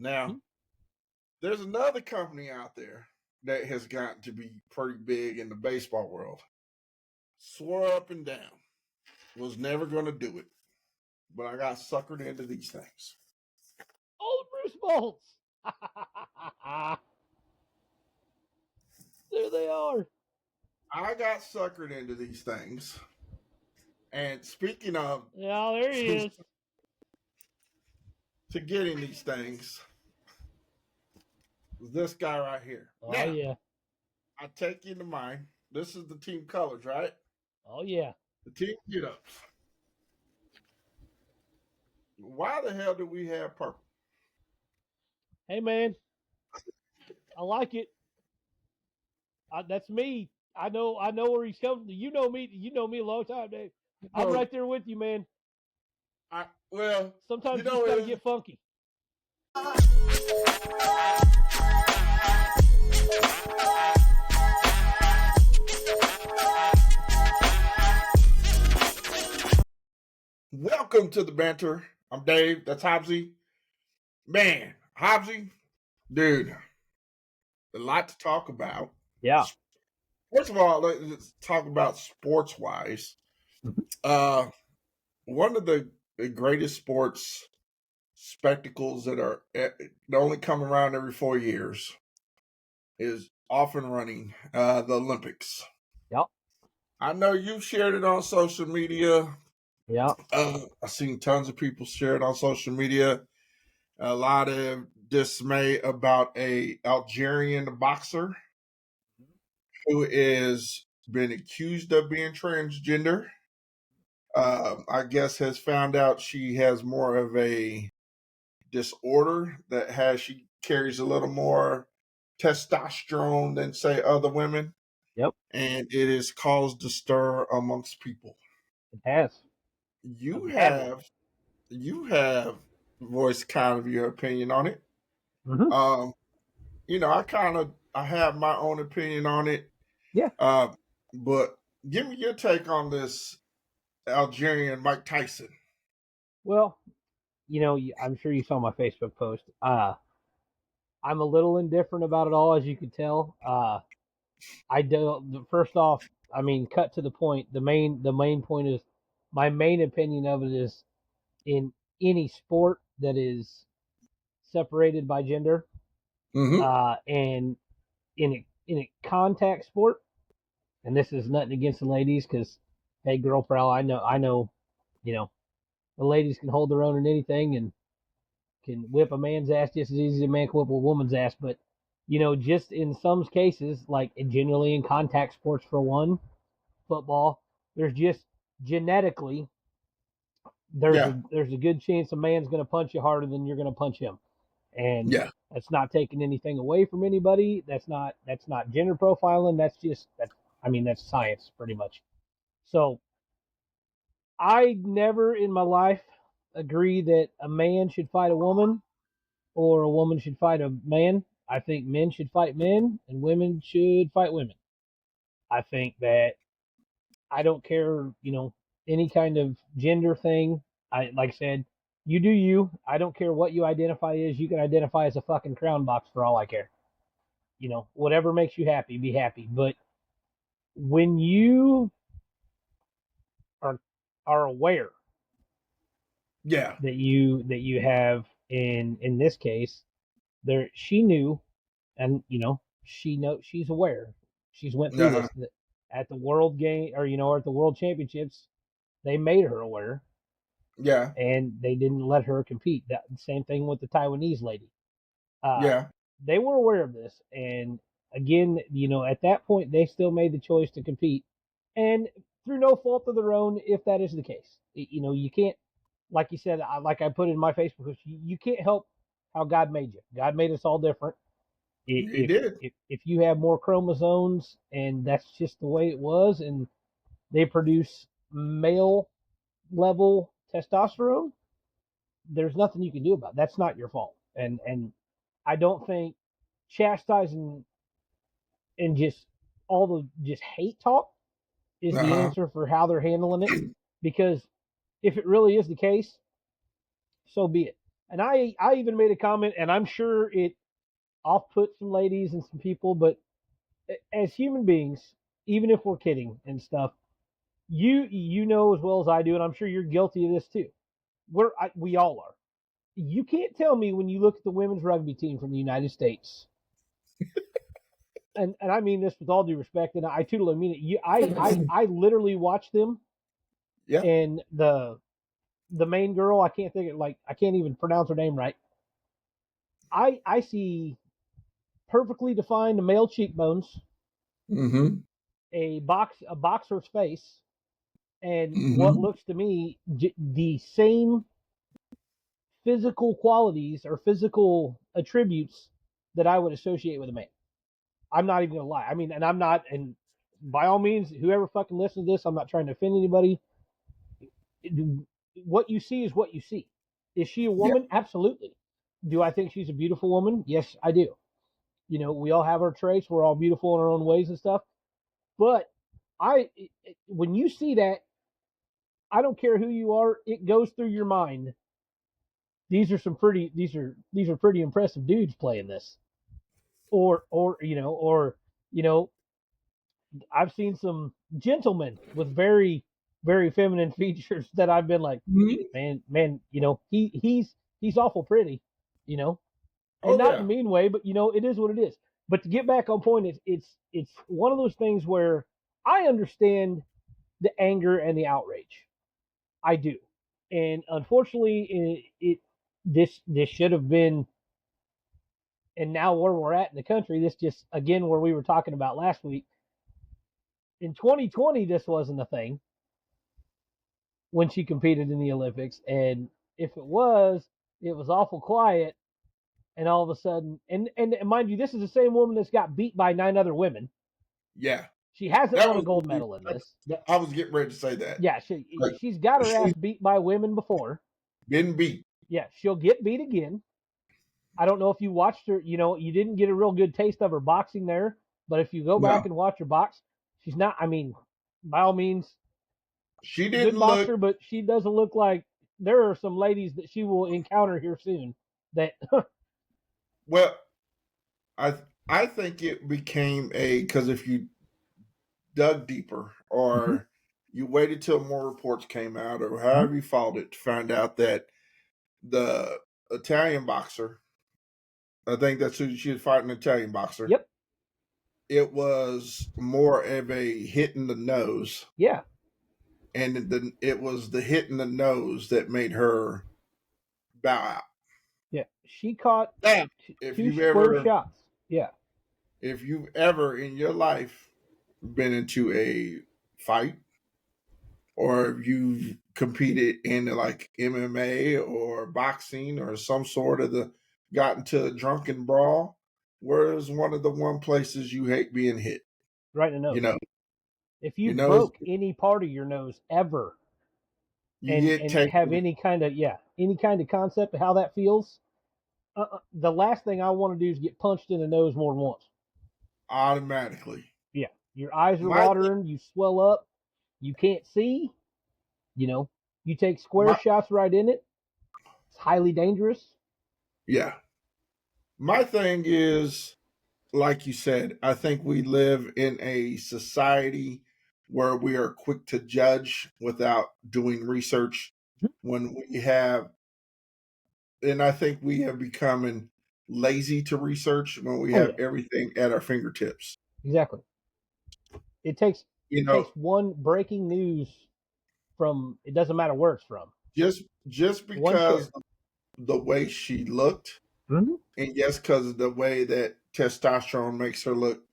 Now, there's another company out there that has gotten to be pretty big in the baseball world. Swore up and down. Was never going to do it. But I got suckered into these things. Oh, Bruce Bolts. There they are. I got suckered into these things. And speaking of, Yeah, there he is. to getting these things, this guy right here. Oh, Now, yeah. I take you into mind. This is the team colors, right? Oh, yeah. The team get ups. Why the hell do we have purple? Hey, man. I like it. That's me. I know where he's coming from. You know me a long time, Dave. I'm right there with you, man. Sometimes you just gotta get funky. Welcome to the Banter. I'm Dave. That's Hobbsy. Man, Hobbsy, dude, a lot to talk about. Yeah. First of all, let's talk about sports-wise. One of the greatest sports spectacles that only come around every 4 years is off and running, the Olympics. Yep. I know you've shared it on social media. Yeah. I've seen tons of people share it on social media. A lot of dismay about a Algerian boxer who is been accused of being transgender. I guess has found out she has more of a disorder she carries a little more testosterone than say other women. Yep. And it has caused a stir amongst people. It has. You have voiced kind of your opinion on it. Mm-hmm. I have my own opinion on it. Yeah. But give me your take on this Algerian Mike Tyson. Well, I'm sure you saw my Facebook post. I'm a little indifferent about it all, as you can tell. I do. First off, I mean, cut to the point. The main point is my main opinion of it is in any sport that is separated by gender, and in a contact sport, and this is nothing against the ladies, because hey, girl pal, I know, the ladies can hold their own in anything and can whip a man's ass just as easy as a man can whip a woman's ass. But just in some cases, like generally in contact sports, for one, football, there's just genetically there's a good chance a man's going to punch you harder than you're going to punch him, and that's not taking anything away from anybody. That's not gender profiling. That's science pretty much. So I never in my life agree that a man should fight a woman or a woman should fight a man. I think men should fight men and women should fight women. I think that I don't care, any kind of gender thing. Like I said, you do you. I don't care what you identify as. You can identify as a fucking crown box for all I care. Whatever makes you happy, be happy. But when you are aware that you have in this case, she knew, and she's aware. She's went through this at the world game, or at the world championships. They made her aware. Yeah. And they didn't let her compete. That same thing with the Taiwanese lady. They were aware of this, and again, at that point, they still made the choice to compete, and through no fault of their own, if that is the case. You can't, like you said, like I put in my Facebook post, you can't help how God made you. God made us all different. He did. If you have more chromosomes, and that's just the way it was, and they produce male level testosterone, there's nothing you can do about it. That's not your fault. And I don't think chastising and just all the just hate talk is the answer for how they're handling it. Because if it really is the case, so be it. And I even made a comment, and I'm sure it off put some ladies and some people, but as human beings, even if we're kidding and stuff, you know as well as I do, and I'm sure you're guilty of this too. We all are. You can't tell me when you look at the women's rugby team from the United States, and I mean this with all due respect, and I totally mean it. I literally watch them, Yeah. and the main girl, I can't think of, like, I can't even pronounce her name right. I see perfectly defined male cheekbones, Mm-hmm. a boxer's face, and what Mm-hmm. looks to me the same physical qualities or physical attributes that I would associate with a man. I'm not even gonna lie. I mean, and I'm not, and by all means, whoever fucking listens to this, I'm not trying to offend anybody. What you see is what you see. Is she a Yeah. woman? Absolutely. Do I think she's a beautiful woman? Yes, I do. You know, we all have our traits. We're all beautiful in our own ways and stuff. But when you see that, I don't care who you are, it goes through your mind. These are pretty impressive dudes playing this. Or I've seen some gentlemen with very very feminine features that I've been like, Mhm. man, he's awful pretty, you know, and Oh not in a yeah. mean way, but it is what it is. But to get back on point, it's one of those things where I understand the anger and the outrage. I do, and unfortunately, this should have been, and now where we're at in the country, this just again where we were talking about last week. In 2020, this wasn't a thing when she competed in the Olympics, and if it was awful quiet. And all of a sudden, and mind you, this is the same woman that's got beat by 9 other women. Yeah. She hasn't That won a was gold medal in this. I was getting ready to say that. Yeah, Like she's got her ass she's beat by women before. been beat. Yeah, she'll get beat again. I don't know if you watched her. You didn't get a real good taste of her boxing there, but if you go back No. and watch her box, she's not. I mean, by all means, She good didn't look boxer, but she doesn't look like. There are some ladies that she will encounter here soon that well. I I think it became a because if you dug deeper or you waited till more reports came out or however you followed it to find out that the Italian boxer, I think that's who she was fighting, an Italian boxer. yep, It was more of a hit in the nose, yeah, and it was the hit in the nose that made her bow out. yeah, she caught Now, if two you've square ever shots. Yeah, if you've ever in your life been into a fight or if you've competed in like MMA or boxing or some sort of the got into a drunken brawl, where's one of the one places you hate being hit? right in the You nose. know, If you you know, broke any part of your nose ever, you and get have taken any kind of concept of how that feels, the last thing I want to do is get punched in the nose more than once. automatically. Yeah, your eyes are My thing, watering, you swell up, you can't see. You know, you take square my shots right in it. It's highly dangerous. yeah, my thing is like you said. I think we live in a society where we are quick to judge without doing research when we have and I think we have become lazy to research when we Oh have yeah, everything at our fingertips. exactly. It takes You it know, takes one breaking news from, it doesn't matter where it's from. just One because share. the way she looked, Mm-hmm. and yes, because of the way that testosterone makes her look,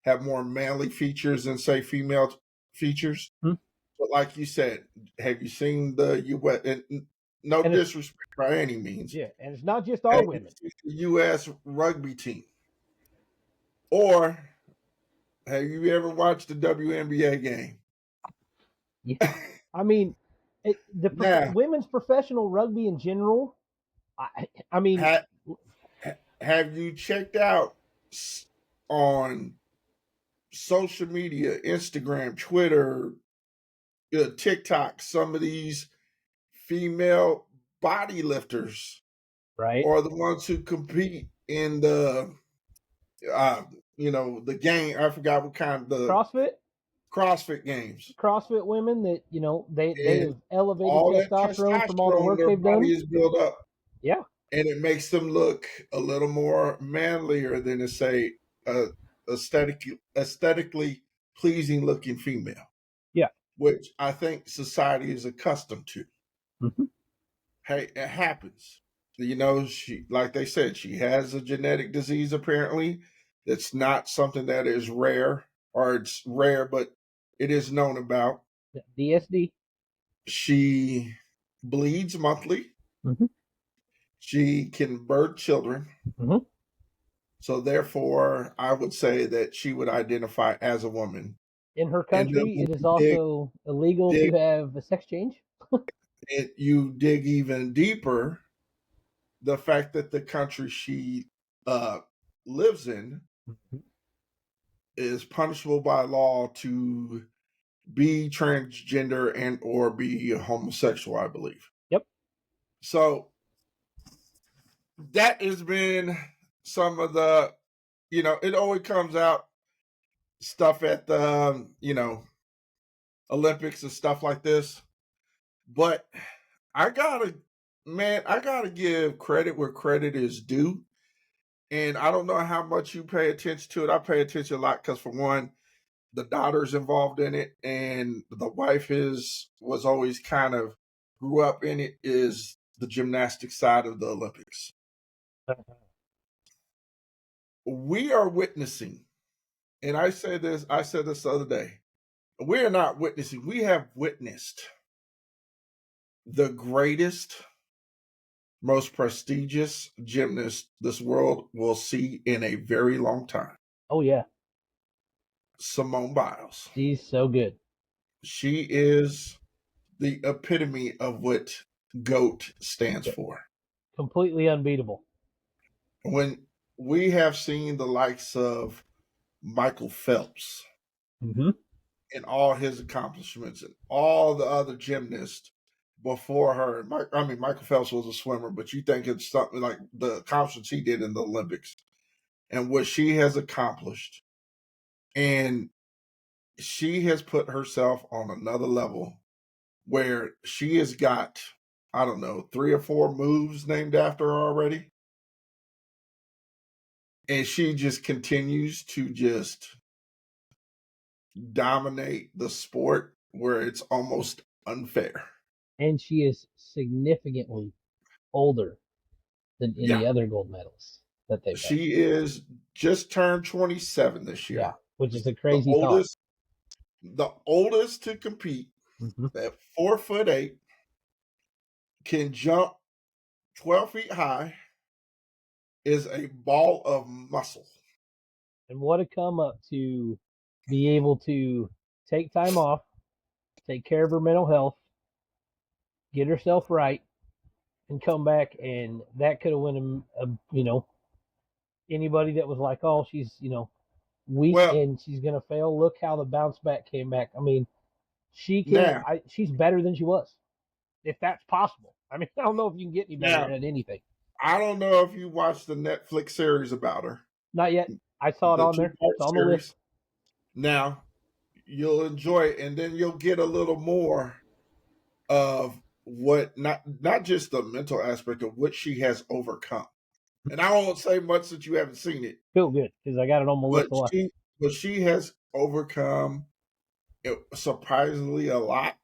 have more manly features than say female features. But like you said, have you seen the U.S. And no And it's disrespect by any means, yeah, and it's not just our have you women. seen the U.S. rugby team, or have you ever watched the WNBA game? Yeah, I mean, Now, women's professional rugby in general. I mean, ha, have you checked out on social media, Instagram, Twitter, TikTok, some of these female body lifters Right. or the ones who compete in the uh, the game. I forgot what kind, the CrossFit, CrossFit games, CrossFit women that they and have elevated all that testosterone from all the testosterone, work their they've body done. is built up, Yeah. and it makes them look a little more manlier than to say a aesthetically pleasing looking female, Yeah. which I think society is accustomed to. Hmm. Hey, it happens. She, like they said, she has a genetic disease apparently. That's not something that is rare, or it's rare, but it is known about. DSD. She bleeds monthly. Hmm. She can birth children. Hmm. So therefore, I would say that she would identify as a woman. In her And then country, when it is also illegal to dig have a sex change. you dig even deeper, the fact that the country she uh, lives in Mhm. is punishable by law to be transgender and or be homosexual, I believe. Yep. So that has been some of the, it always comes out stuff at the, Olympics and stuff like this. But I gotta, I gotta give credit where credit is due. And I don't know how much you pay attention to it. I pay attention a lot because, for one, the daughter's involved in it, and the wife was always kind of grew up in it. Is the gymnastics side of the Olympics? We are witnessing, and I said this the other day. We are not witnessing. We have witnessed the greatest, most prestigious gymnast this world will see in a very long time. Oh yeah, Simone Biles. she's so good. She is the epitome of what GOAT stands Yeah. for. Completely unbeatable. When we have seen the likes of Michael Phelps Hmm. and all his accomplishments and all the other gymnasts before her, Michael Phelps was a swimmer, but you think it's something like the accomplishments he did in the Olympics and what she has accomplished. And she has put herself on another level where she has got, I don't know, 3 or 4 moves named after her already. And she just continues to just dominate the sport where it's almost unfair. And she is significantly older than Yeah. any other gold medalists that they've had. She is just turned 27 this Yeah, year. which is a The crazy thought. oldest to compete Hmm. at 4'8", can jump 12 feet high, is a ball of muscle. And what a come up to be able to take time off, take care of her mental health, get herself right, and come back. And that could have went anybody that was like, oh, she's weak Well, and she's gonna fail. Look how the bounce back came back. I mean, she can. now, She's better than she was, if that's possible. I mean, I don't know if you can get any better now, at anything. I don't know if you watched the Netflix series about her, Not yet. I saw it the on two there. part It's on the list. series. Now, you'll enjoy it, and then you'll get a little more of what, not just the mental aspect of what she has overcome. And I won't say much since you haven't seen it, Feel good because I got it on my but list a lot. she has overcome surprisingly a lot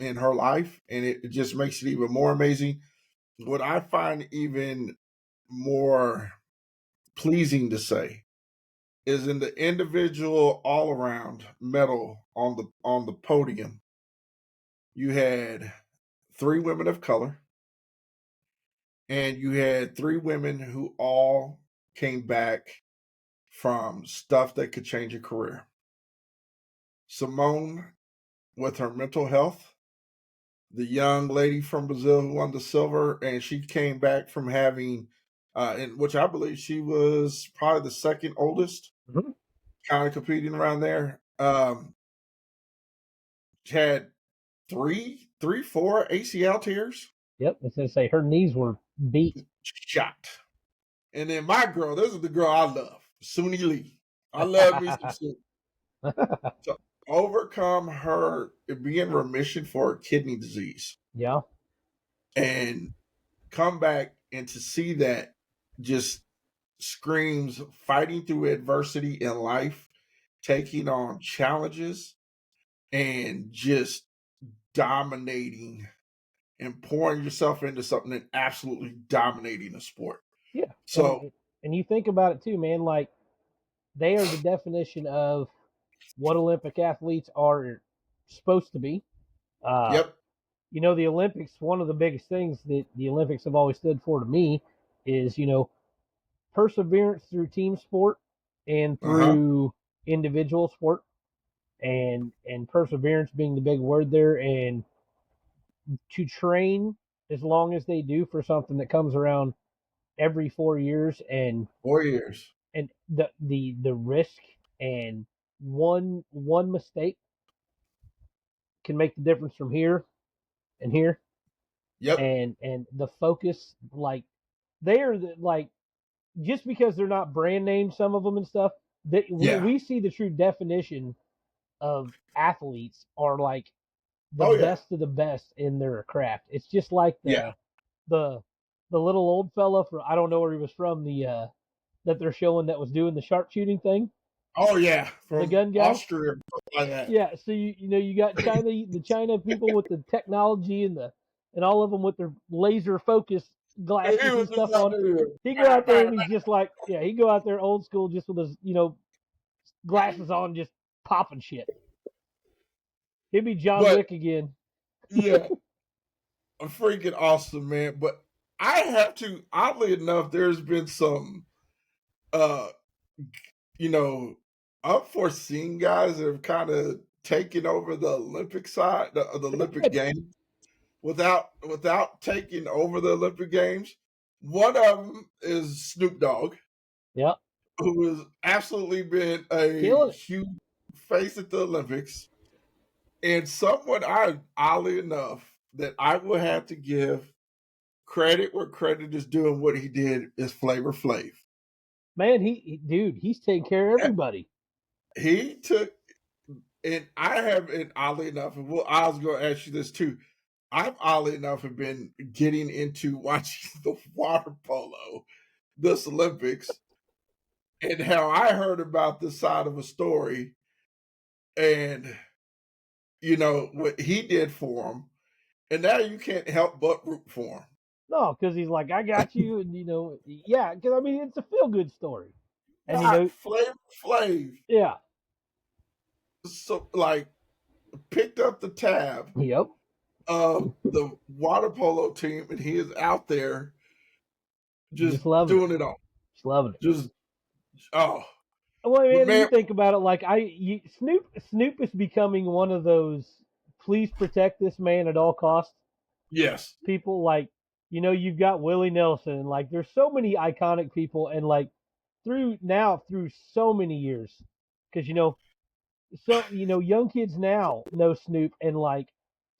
in her life, and it just makes it even more amazing. What I find even more pleasing to say is in the individual all around medal on the podium, you had 3 women of color, and you had 3 women who all came back from stuff that could change a career. Simone with her mental health, the young lady from Brazil who won the silver, and she came back from having, in which I believe she was probably the second oldest, Mm-hmm. kind of competing around there. Had 4 ACL tears. Yep. I was gonna say her knees were beat. shot. And then my girl, this is the girl I love, Suni Lee. I love me some Suni. To overcome her be in remission for kidney disease Yeah. and come back and to see that just screams fighting through adversity in life, taking on challenges, and just dominating and pouring yourself into something and absolutely dominating the sport. Yeah. So, And you think about it too, man. Like they are the definition of what Olympic athletes are supposed to be. Uh, yep, the Olympics, one of the biggest things that the Olympics have always stood for to me is, perseverance through team sport and uh-huh, through individual sport and perseverance being the big word there, and to train as long as they do for something that comes around every 4 years, 4 years. and the risk, and one mistake can make the difference from here and here, Yep, and the focus, like they are like, just because they're not brand names, some of them and stuff, that yeah, we see the true definition of athletes are like the oh yeah, best of the best in their craft. It's just like yeah, the the little old fella from, I don't know where he was from, the that they're showing that was doing the sharpshooting thing, oh yeah, the from gun guy. Austria, like that. Yeah, so you got the China people with the technology and all of them with their laser focus And he glasses and was just stuff out on. there, He go bang, out there bang, and he's just like, yeah, he go out there old school, just with his glasses on, just popping shit. He'd be John but Wick again. yeah, freaking awesome, man. But I have to, oddly enough, there's been some, uh, you know, unforeseen guys that have kind of taken over the Olympic side, the Olympic Games, without taking over the Olympic Games. One of them is Snoop Dogg, Yep, who has absolutely been a killing it, huge face at the Olympics, and someone I, oddly enough, that I will have to give credit where credit is due and what he did is Flavor Flav. man. Dude, he's taking care of everybody. He took, and I have, and oddly enough, and I was going to ask you this too. I've oddly enough have been getting into watching the water polo this Olympics, and how I heard about this side of a story, and what he did for him, and now you can't help but root for him. No, because he's like, I got you, and yeah, because I mean, it's a feel good story, and Got Flavor Flav, yeah, so like picked up the tab yep, of the water polo team, and he is out there just just loving it, doing it all. just loving it. Just oh, Well, but man, you man, think about it, like Snoop is becoming one of those please protect this man at all costs yes, people. Like, you've got Willie Nelson, like there's so many iconic people, and like through so many years, because young kids now know Snoop, and like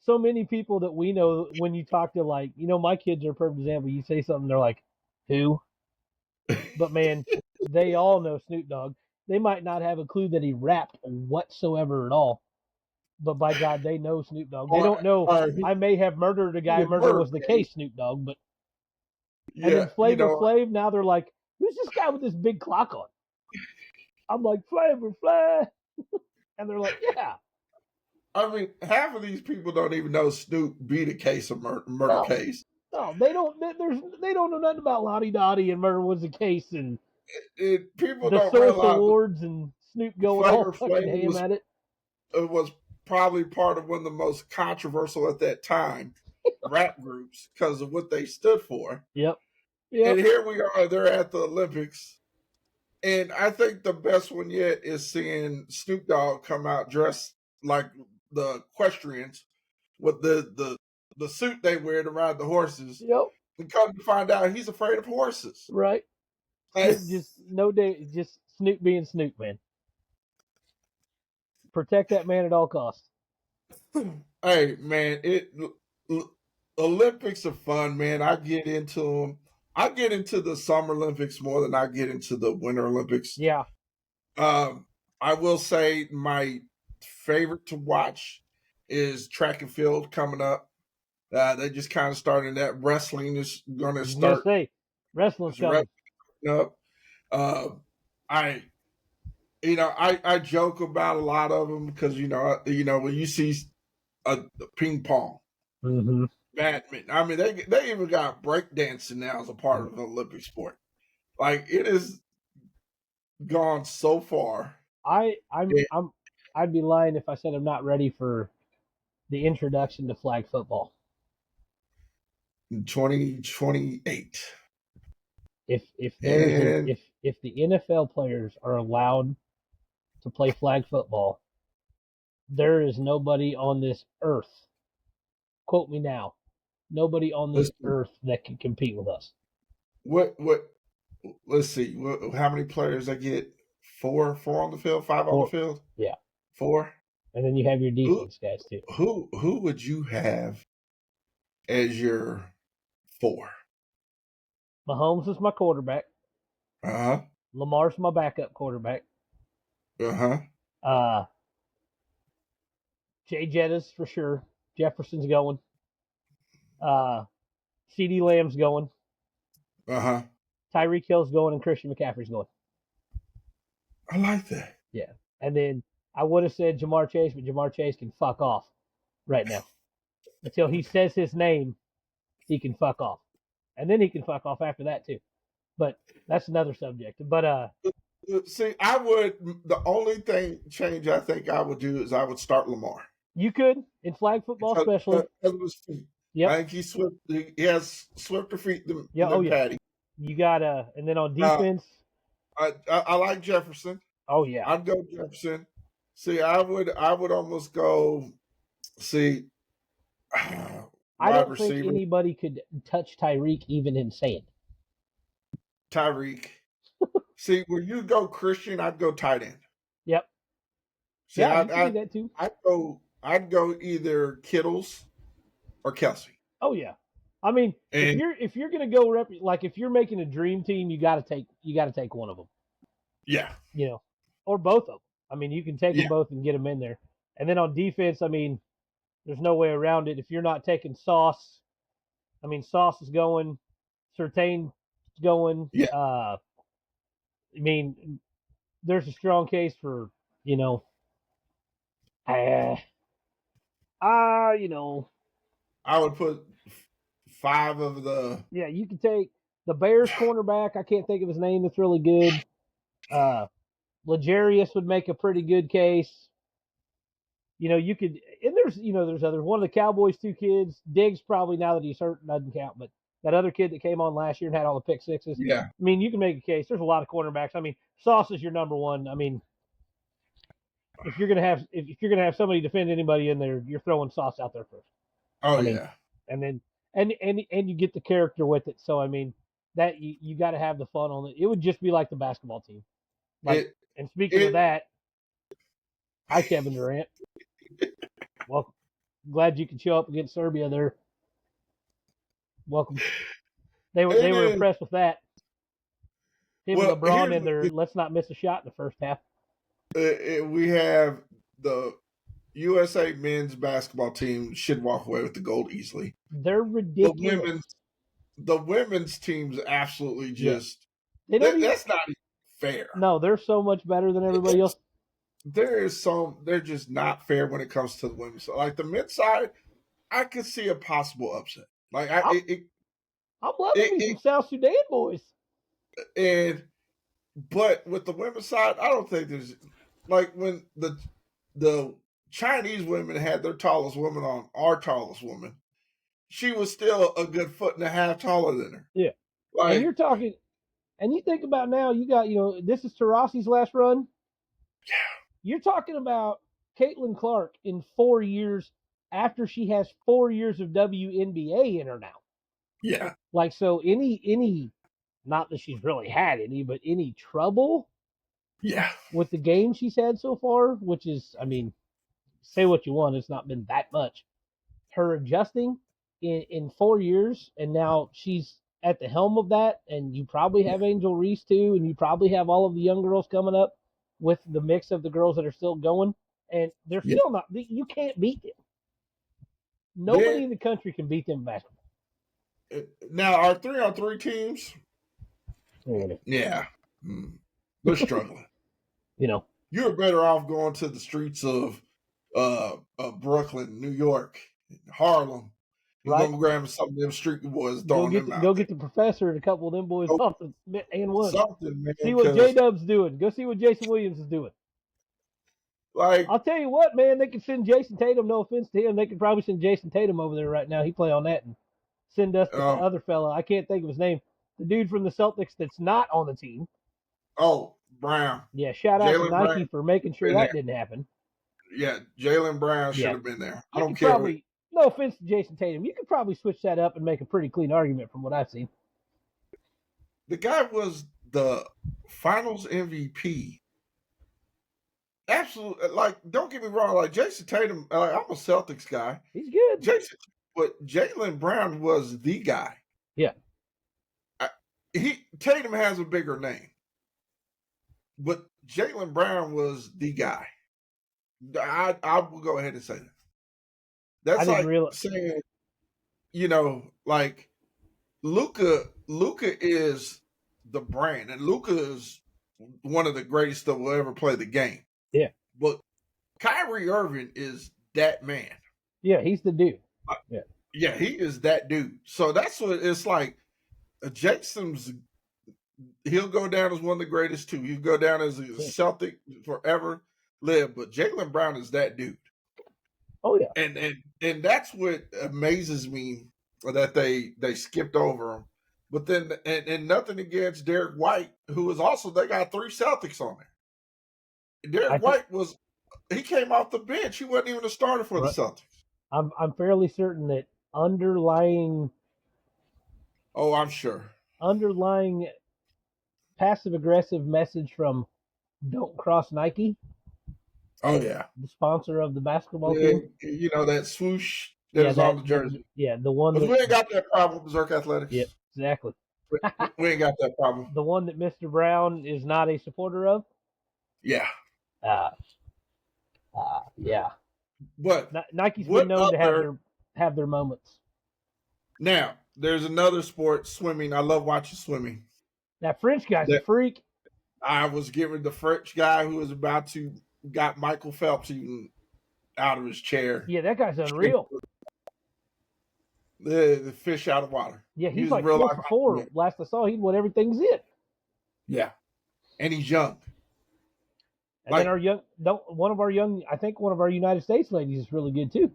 so many people that we know, when you talk to, like, my kids are a perfect example. You say something, they're like, who? But man, they all know Snoop Dogg. They might not have a clue that he rapped whatsoever at all, but by God, they know Snoop Dogg. They or, don't know or I may have murdered a he guy, had murder murder was the game. case, Snoop Dogg. But and Yeah, then Flavor Flav, now they're like, who's this guy with this big clock on? I'm like, Flavor Flav, and they're like, yeah, I mean, half of these people don't even know Snoop beat a case of murder no, case. no, they don't. They don't know nothing about Lottie Dottie and murder was the case and People the don't Source realize that Awards and Snoop going all Flavor fucking Flav ham at it. was probably part of one of the most controversial at that time rap groups because of what they stood for. Yep, And yep, here we are, they're at the Olympics. And I think the best one yet is seeing Snoop Dogg come out dressed like the equestrians with the suit they wear to ride the horses. yep. And come to find out he's afraid of horses. Right. Like, Snoop, just no day, just Snoop being Snoop, man. Protect that man at all costs. hey man, Olympics are fun, man. I get into them. I get into the Summer Olympics more than I get into the Winter Olympics. Yeah. Um, I will say my favorite to watch is track and field coming up. They just kind of started that. Wrestling is going I to was gonna start. say wrestling's Is wrestling coming. up. Uh, I I joke about a lot of them because when you see a ping pong, Mm-hmm. badminton. I mean, they even got breakdancing now as a part of the Olympic sport. Like it has gone so far. I'd be lying if I said I'm not ready for the introduction to flag football. In 2028, If there's an and if the NFL players are allowed to play flag football, there is nobody on this earth, quote me now, nobody on this listen, earth that can compete with us. what? Let's see. How many players I get? Four on the field, five on the Or field, yeah, four. and then you have your Who defense guys too. who would you have as your four? Mahomes is my quarterback. Uh huh. Lamar's my backup quarterback. Uh huh. Uh, Jay Jettis for sure. Jefferson's going. Uh, CD Lamb's going. Uh huh. Tyreek Hill's going, and Christian McCaffrey's going. I like that. Yeah, and then I would have said Jamar Chase, but Jamar Chase can fuck off right now. Until he says his name, he can fuck off, and then he can fuck off after that too. But that's another subject. But See, I would. The only thing change I think I would do is I would start Lamar you could in flag football, because especially. of his feet. I Yep. think he's swift. He has swifter feet than, Yeah. Oh than yeah. Patty. You got and then on Uh, defense. I like Jefferson. Oh yeah. I'd go Jefferson. See, I would almost go. See, I wide don't think receiver anybody could touch Tyreek even in sand. Tyreek. See, where you go Christian, I'd go tight end. Yep. See, Yeah, you can do that too. I'd go either Kittles or Kelsey. Oh yeah. I mean, And if you're gonna go like if you're making a dream team, you got to take one of them. yeah, Or both of them. I mean, you can take them yeah, both and get them in there. And then on defense, I mean, there's no way around it. If you're not taking Sauce, I mean, Sauce is going, Surtain's going. yeah. I mean, there's a strong case for you know, uh, you know, I would put five of the. yeah, you can take the Bears cornerback. I can't think of his name. That's really good. Uh, Legarius would make a pretty good case. You could, and there's others. One of the Cowboys' two kids, Diggs, probably now that he's hurt doesn't count, but that other kid that came on last year and had all the pick sixes. Yeah, I mean, you can make a case. There's a lot of cornerbacks. I mean, Sauce is your number one. I mean, if you're gonna have somebody defend anybody in there, you're throwing Sauce out there first. oh I mean, yeah. and then and you get the character with it. So I mean, that you got to have the fun on it. It would just be like the basketball team. Like, It and speaking of it that, hi Kevin Durant. Welcome. Glad you could show up against Serbia there. Welcome. They were it is. impressed with that. Him and Well, LeBron in there. Let's not miss a shot in the first half. we have the USA men's basketball team should walk away with the gold easily. They're The ridiculous. women's the women's team's absolutely Yeah. just They don't even. that's not even fair. No, they're so much better than everybody else. They're just not fair when it comes to the women's side. Like the men's side, I could see a possible upset. Like I I'm, it, I'm loving me it, some South Sudan boys. and but with the women's side, I don't think there's like when the Chinese women had their tallest woman on our tallest woman, she was still a good foot and a half taller than her. Yeah. And Like you're talking, and you think about now, you got, this is Tarasi's last run. You're talking about Caitlin Clark in 4 years after she has 4 years of WNBA in her now. yeah, Like, so any, not that she's really had any, but any trouble yeah, with the game she's had so far, which is, I mean, say what you want, it's not been that much. Her adjusting, in 4 years, and now she's at the helm of that, and you probably have Angel Reese too, and you probably have all of the young girls coming up with the mix of the girls that are still going, and they're Yeah. still not. You can't beat them. Nobody They're, in the country can beat them in basketball. now, our 3-on-3 teams, Yeah. yeah, they're struggling. You know, You're better off going to the streets of Brooklyn, New York, Harlem, and right? going grabbing some of them street boys, throwing them out Go there. get the professor and a couple of them boys Go off the and one. something, man, See what J because Dub's doing. Go see what Jason Williams is doing. like, I'll tell you what, man, they could send Jason Tatum. No offense to him, they could probably send Jason Tatum over there right now. He play on that and send us the um, other fella. I can't think of his name. The dude from the Celtics that's not on the team. Brown, Yeah, shout out to Jalen Nike Brown for making sure been that there. didn't happen. Yeah, Jalen Brown should Yeah, have been there. I you don't could care what. probably. No offense to Jason Tatum, you could probably switch that up and make a pretty clean argument from what I've seen. The guy was the Finals MVP. Absolutely, like, don't get me wrong. Like Jason Tatum, I'm a Celtics guy. He's good. But Jalen Brown was the guy. Yeah, Tatum has a bigger name, but Jalen Brown was the guy. I will go ahead and say that. That's like saying, like Luka is the brand, and Luka is one of the greatest that will ever play the game. Yeah. But Kyrie Irving is that man. Yeah, he's the dude. Yeah, he is that dude. So that's what it's like. Jason's, he'll go down as one of the greatest too. He'll go down as a Celtic forever live, but Jalen Brown is that dude. Oh yeah. And that's what amazes me that they skipped over him. But then and nothing against Derek White, who is also, they got 3 Celtics on there. Derek White he came off the bench. He wasn't even a starter for the Celtics. I'm fairly certain that underlying I'm sure. Underlying passive aggressive message from Don't Cross Nike. Oh yeah. The sponsor of the basketball team. You know that swoosh that is on the jersey. The one that, we ain't got that problem with Berserk Athletics. Yep, exactly. We ain't got that problem. The one that Mr. Brown is not a supporter of. Yeah. Yeah. But Nike's been known to have their moments. Now, there's another sport, swimming. I love watching swimming. That French guy's a freak. I was giving the French guy who was about to got Michael Phelps even out of his chair. Yeah, that guy's unreal. The fish out of water. Yeah, he's like 4 for 4. Last I saw, he'd won everything's it. Yeah, and he's young. And then one of our United States ladies is really good too.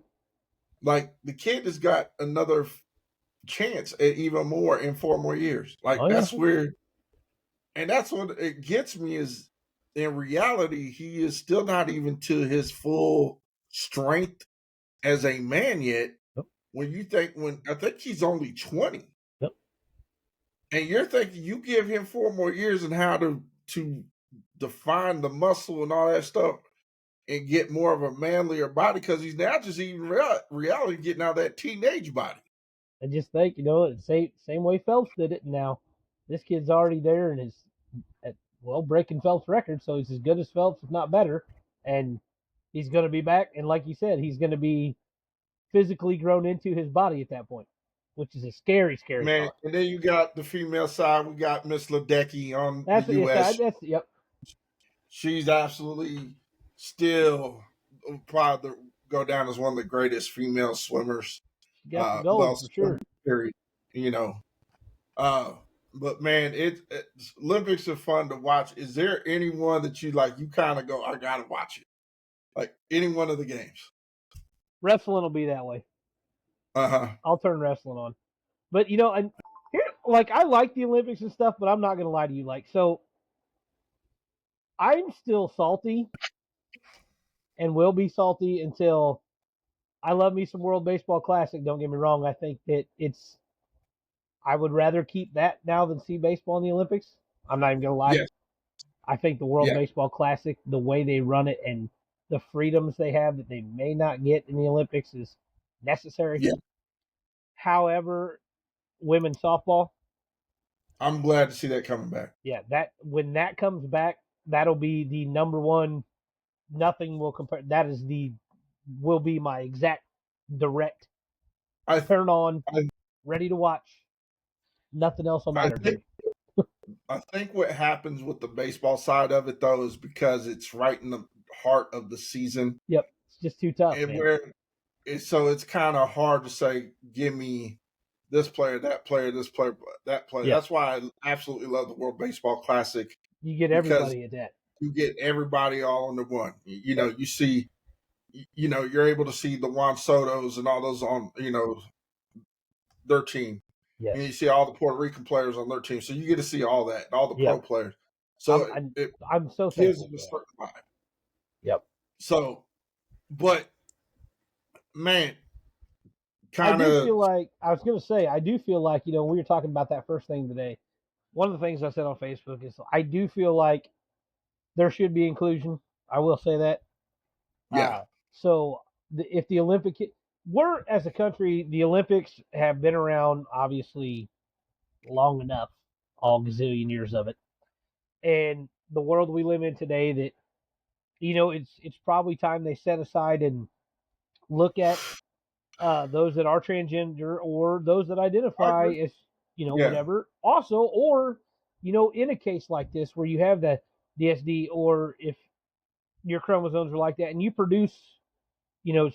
Like, the kid has got another chance at even more in 4 more years. Like, that's weird. And that's what it gets me is, in reality, he is still not even to his full strength as a man yet. Yep. I think he's only 20. Yep. And you're thinking you give him 4 more years and how to define the muscle and all that stuff and get more of a manlier body, because he's now just even reality getting out of that teenage body. I just think, same way Phelps did it. Now this kid's already there and is breaking Phelps' record, so he's as good as Phelps, if not better. And he's going to be back, and like you said, he's going to be physically grown into his body at that point, which is a scary man. Thought. And then you got the female side. We got Miss Ledecky on the U.S. Yep. She's absolutely still proud to go down as one of the greatest female swimmers. Got the gold for sure. Period. But man, Olympics are fun to watch. Is there anyone that you like? You kind of go, I gotta watch it. Like any one of the games. Wrestling will be that way. I'll turn wrestling on. But and here, like, I like the Olympics and stuff, but I'm not gonna lie to you. Like, so I'm still salty and will be salty until I love me some World Baseball Classic. Don't get me wrong. I think that I would rather keep that now than see baseball in the Olympics. I'm not even going to lie. Yes. I think the World Baseball Classic, the way they run it and the freedoms they have that they may not get in the Olympics, is necessary. Yeah. However, women's softball, I'm glad to see that coming back. yeah, that when that comes back, that'll be the number one. Nothing will compare. That is the will be my exact direct I turn on, I, ready to watch. Nothing else will I matter to think me. I think what happens with the baseball side of it though is because it's right in the heart of the season, Yep, it's just too tough, and man. where so it's kind of hard to say, give me this player, that player, this player, that player. Yeah, That's why I absolutely love the World Baseball Classic you get because everybody at that. you get everybody all under one. You Yep. know, you see, you're able to see the Juan Soto's and all those on, their team. And Yes. you see all the Puerto Rican players on their team. So you get to see all that, all the pro Yep. players. So I'm it, I'm it I'm so gives thankful them a for that. certain vibe. Yep. So, but man, I kind do of, feel like I was going to say I do feel like we were talking about that first thing today. One of the things I said on Facebook is I do feel like there should be inclusion. I will say that. yeah, So if the we're as a country, the Olympics have been around obviously long enough, all gazillion years of it, and the world we live in today, that it's probably time they set aside and look at those that are transgender or those that I identify agree. as Yeah, whatever. Also, or in a case like this where you have the DSD, or if your chromosomes are like that and you produce,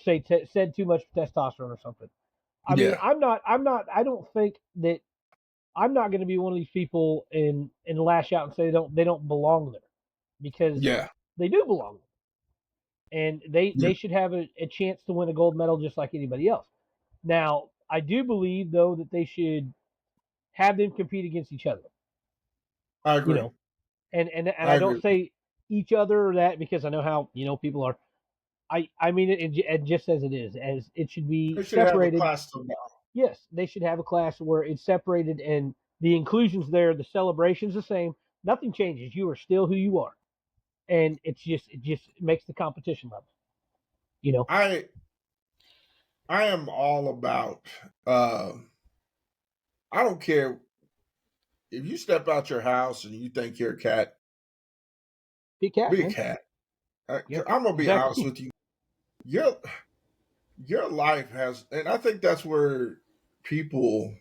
say said too much testosterone or something. I mean, yeah, I don't think that I'm not going to be one of these people and lash out and say they don't belong there, because yeah, they do belong there, and yeah. they should have a chance to win a gold medal just like anybody else. Now, I do believe though that they should have them compete against each other. I You agree. know, and I I agree. don't say each other or that because I know how people are. I mean it just as it is, as it should be They should have a separated. class tomorrow. Yes, they should have a class where it's separated and the inclusion's there, the celebration's the same. Nothing changes. You are still who you are, and it just makes the competition level. You know, I I am all about. Uh, I don't care if you step out your house and you think you're a cat. be a cat, Be a man. cat. Yeah, I'm gonna be honest exactly. with you. Your your life has, and I think that's where people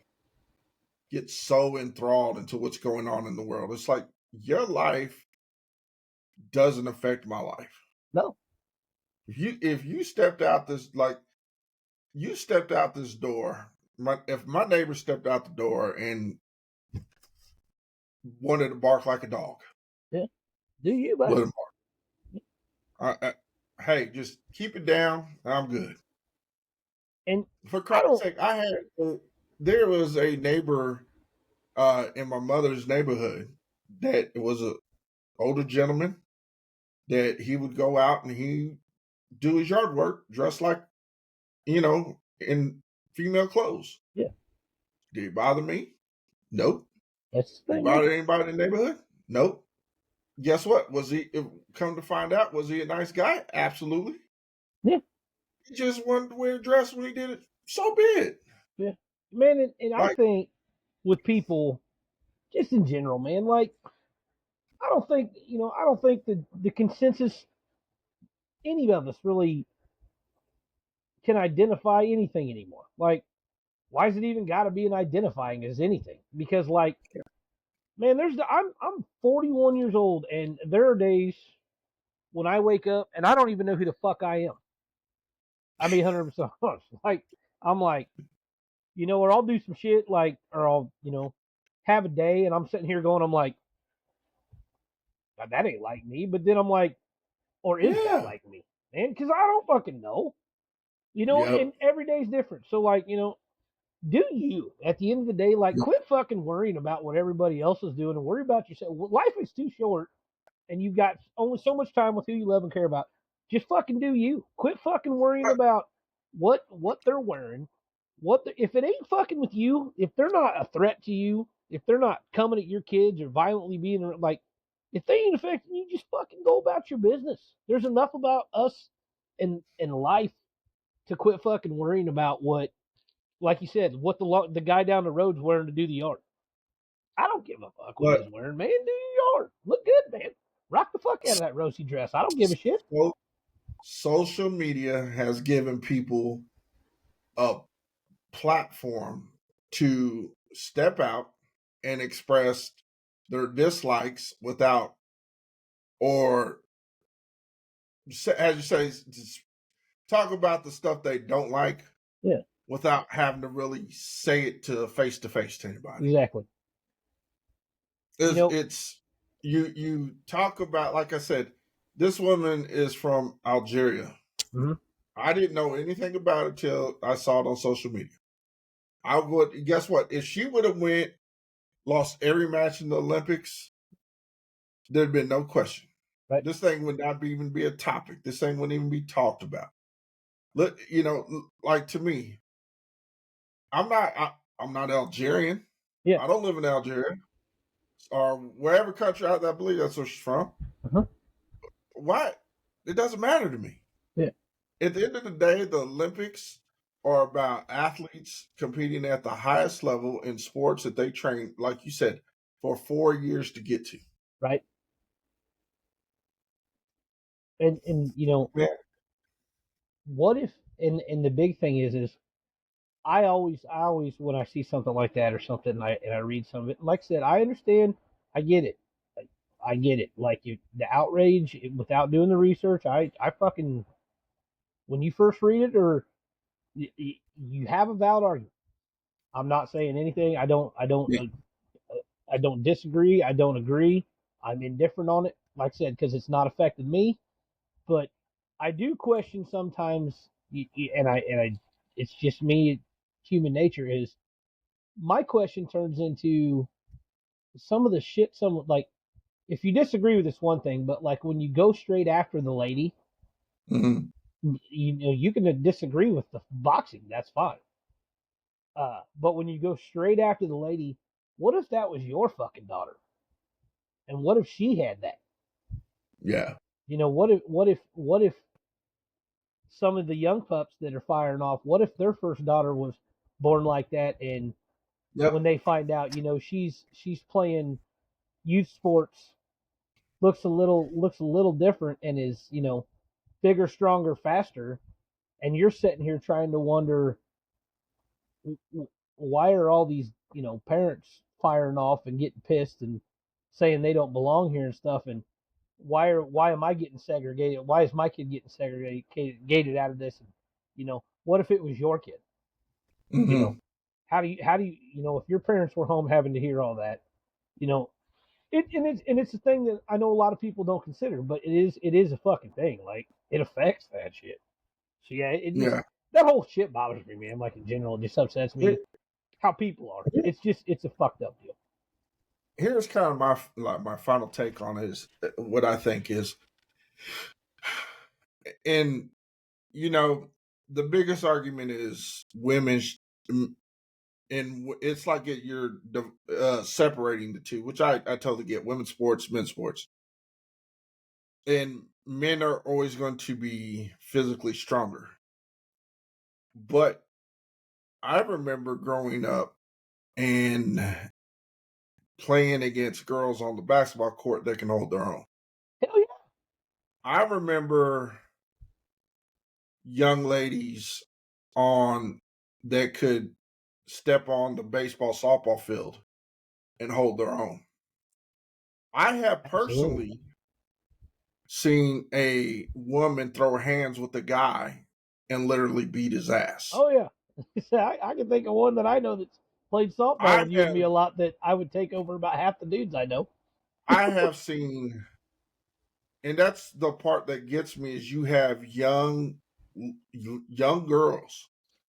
get so enthralled into what's going on in the world. It's like your life doesn't affect my life. No, If you stepped out this like you stepped out this door, if my neighbor stepped out the door and wanted to bark like a dog, yeah, do you, let buddy? him bark. Hey, just keep it down. I'm good. And For I Christ's don't. sake, there was a neighbor in my mother's neighborhood that was a older gentleman that he would go out and he do his yard work dressed like in female clothes. Yeah, Did he bother me? Nope. that's the Did he thing, man. bother anybody in the neighborhood? Nope. Guess what? Come to find out, was he a nice guy? Absolutely. Yeah, He just wanted to wear a dress when he did it. So be it. yeah, man. And I Like, think with people, just in general, man, like I don't think the consensus any of us really can identify anything anymore. Like, why is it even got to be an identifying as anything? Because like, man, I'm 41 years old, and there are days when I wake up and I don't even know who the fuck I am. I mean, 100% honest. Like, I'm like, or I'll do some shit like, or I'll have a day, and I'm sitting here going, I'm like, that ain't like me. But then I'm like, or is that yeah. like me, man? Because I don't fucking know. Yep. And every day's different. So like, do you at the end of the day, like, quit fucking worrying about what everybody else is doing and worry about yourself. Life is too short, and you've got only so much time with who you love and care about. Just fucking do you. Quit fucking worrying about what they're wearing. If it ain't fucking with you, if they're not a threat to you, if they're not coming at your kids or violently being like, if they ain't affecting you, just fucking go about your business. There's enough about us in life to quit fucking worrying about what like you said, what the guy down the road's wearing to do the yard. I don't give a fuck what But he's wearing, man. Do your yard. Look good, man. Rock the fuck out of that rosy dress. I don't give a shit. so, social media has given people a platform to step out and express their dislikes without, or as you say, talk about the stuff they don't like Yeah, without having to really say it to face to anybody. exactly. You know, It's you talk about, like I said, this woman is from Algeria. mhm, I didn't know anything about it till I saw it on social media. I would guess what, if she would have lost every match in the Olympics, there'd been no question. right? This thing would not even be a topic. This thing wouldn't even be talked about. Look, like, to me, I'm not Algerian. Yeah, I don't live in Algeria or wherever country I believe that's where she's from. uh-huh. Why? It doesn't matter to me. Yeah, At the end of the day, the Olympics are about athletes competing at the highest level in sports that they train, like you said, for 4 years to get to. right. And Yeah. what if? And the big thing is I always when I see something like that or something, and I read some of it. Like I said, I understand. I get it. I get it. Like the outrage without doing the research. I fucking when you first read it or you have a valid argument. I'm not saying anything. Yeah. I don't disagree. I don't agree. I'm indifferent on it. Like I said, because it's not affected me. But I do question sometimes, and I, it's just me. Human nature is my question turns into some of the shit. Some like if you disagree with this one thing, but like when you go straight after the lady, Mhm. you can disagree with the boxing. That's fine. But when you go straight after the lady, what if that was your fucking daughter? And what if she had that? Yeah. What if some of the young pups that are firing off, what if their first daughter was born like that and when Yep. they find out, she's playing youth sports, looks a little different and is, bigger, stronger, faster, and you're sitting here trying to wonder why are all these, parents firing off and getting pissed and saying they don't belong here and stuff and why am I getting segregated? Why is my kid getting segregated out of this? And what if it was your kid? You know, Hmm. how do you if your parents were home having to hear all that, you know, it's a thing that I know a lot of people don't consider, but it is a fucking thing. Like it affects that shit. So yeah, it just Yeah. that whole shit bothers me, man. Like in general, it just upsets me Here- how people are. It's a fucked up deal. Here's kind of my final take on it is what I think is, and you know, the biggest argument is women, and it's like you're separating the two, which I totally get. Women's sports, men's sports, and men are always going to be physically stronger. But I remember growing up and playing against girls on the basketball court that can hold their own. Hell yeah, I remember young ladies on that could step on the baseball softball field and hold their own. I have absolutely. personally seen a woman throw hands with a guy and literally beat his ass. Oh yeah, I can think of one that I know that's played softball I with you and have me a lot that I would take over about half the dudes I know. I have seen, and that's the part that gets me, is you have young girls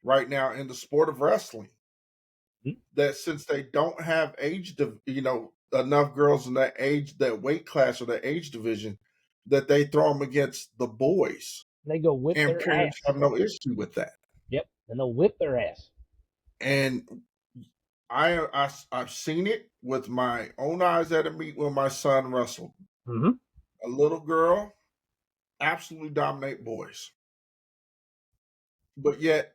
right now in the sport of wrestling that, since they don't have enough girls in that weight class or that age division, that they throw them against the boys, They go whip and their parents ass. have no issue with that. Yep, and they'll whip their ass. And I've seen it with my own eyes at a meet when my son wrestled. Mm-hmm. A little girl absolutely dominate boys, but yet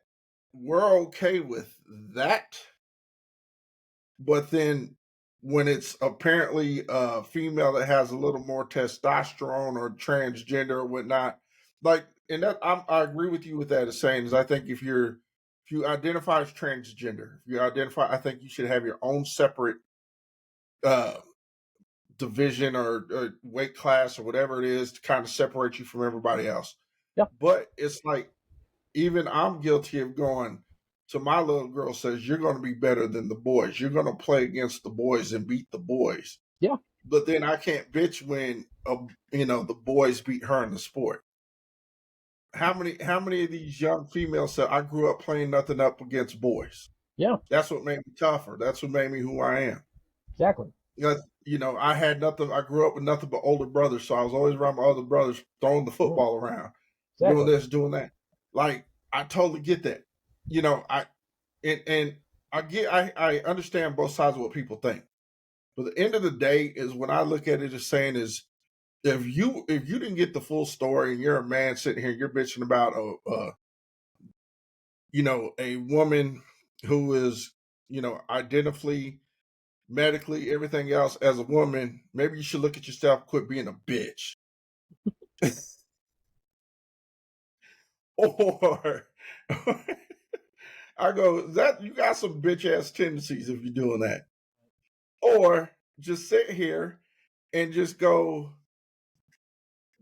we're okay with that. But then when it's apparently a female that has a little more testosterone or transgender or whatnot, like, and that I agree with you with that. As saying is, I think if you identify as transgender, if you identify, I think you should have your own separate uh, division or weight class or whatever it is to kind of separate you from everybody else. Yeah. But it's like even I'm guilty of going to my little girl says you're going to be better than the boys. You're going to play against the boys and beat the boys. Yeah. But then I can't bitch when the boys beat her in the sport. How many of these young females said I grew up playing nothing up against boys? Yeah. That's what made me tougher. That's what made me who I am. Exactly. I had nothing. I grew up with nothing but older brothers, so I was always around my other brothers, throwing the Yeah. football around, doing Exactly. this, doing that. Like I totally get that. And I understand both sides of what people think. But the end of the day is when I look at it as saying is if you didn't get the full story and you're a man sitting here, you're bitching about a woman who is identically medically, everything else as a woman, maybe you should look at yourself, quit being a bitch. Or I go, that you got some bitch ass tendencies if you're doing that. Or just sit here and just go,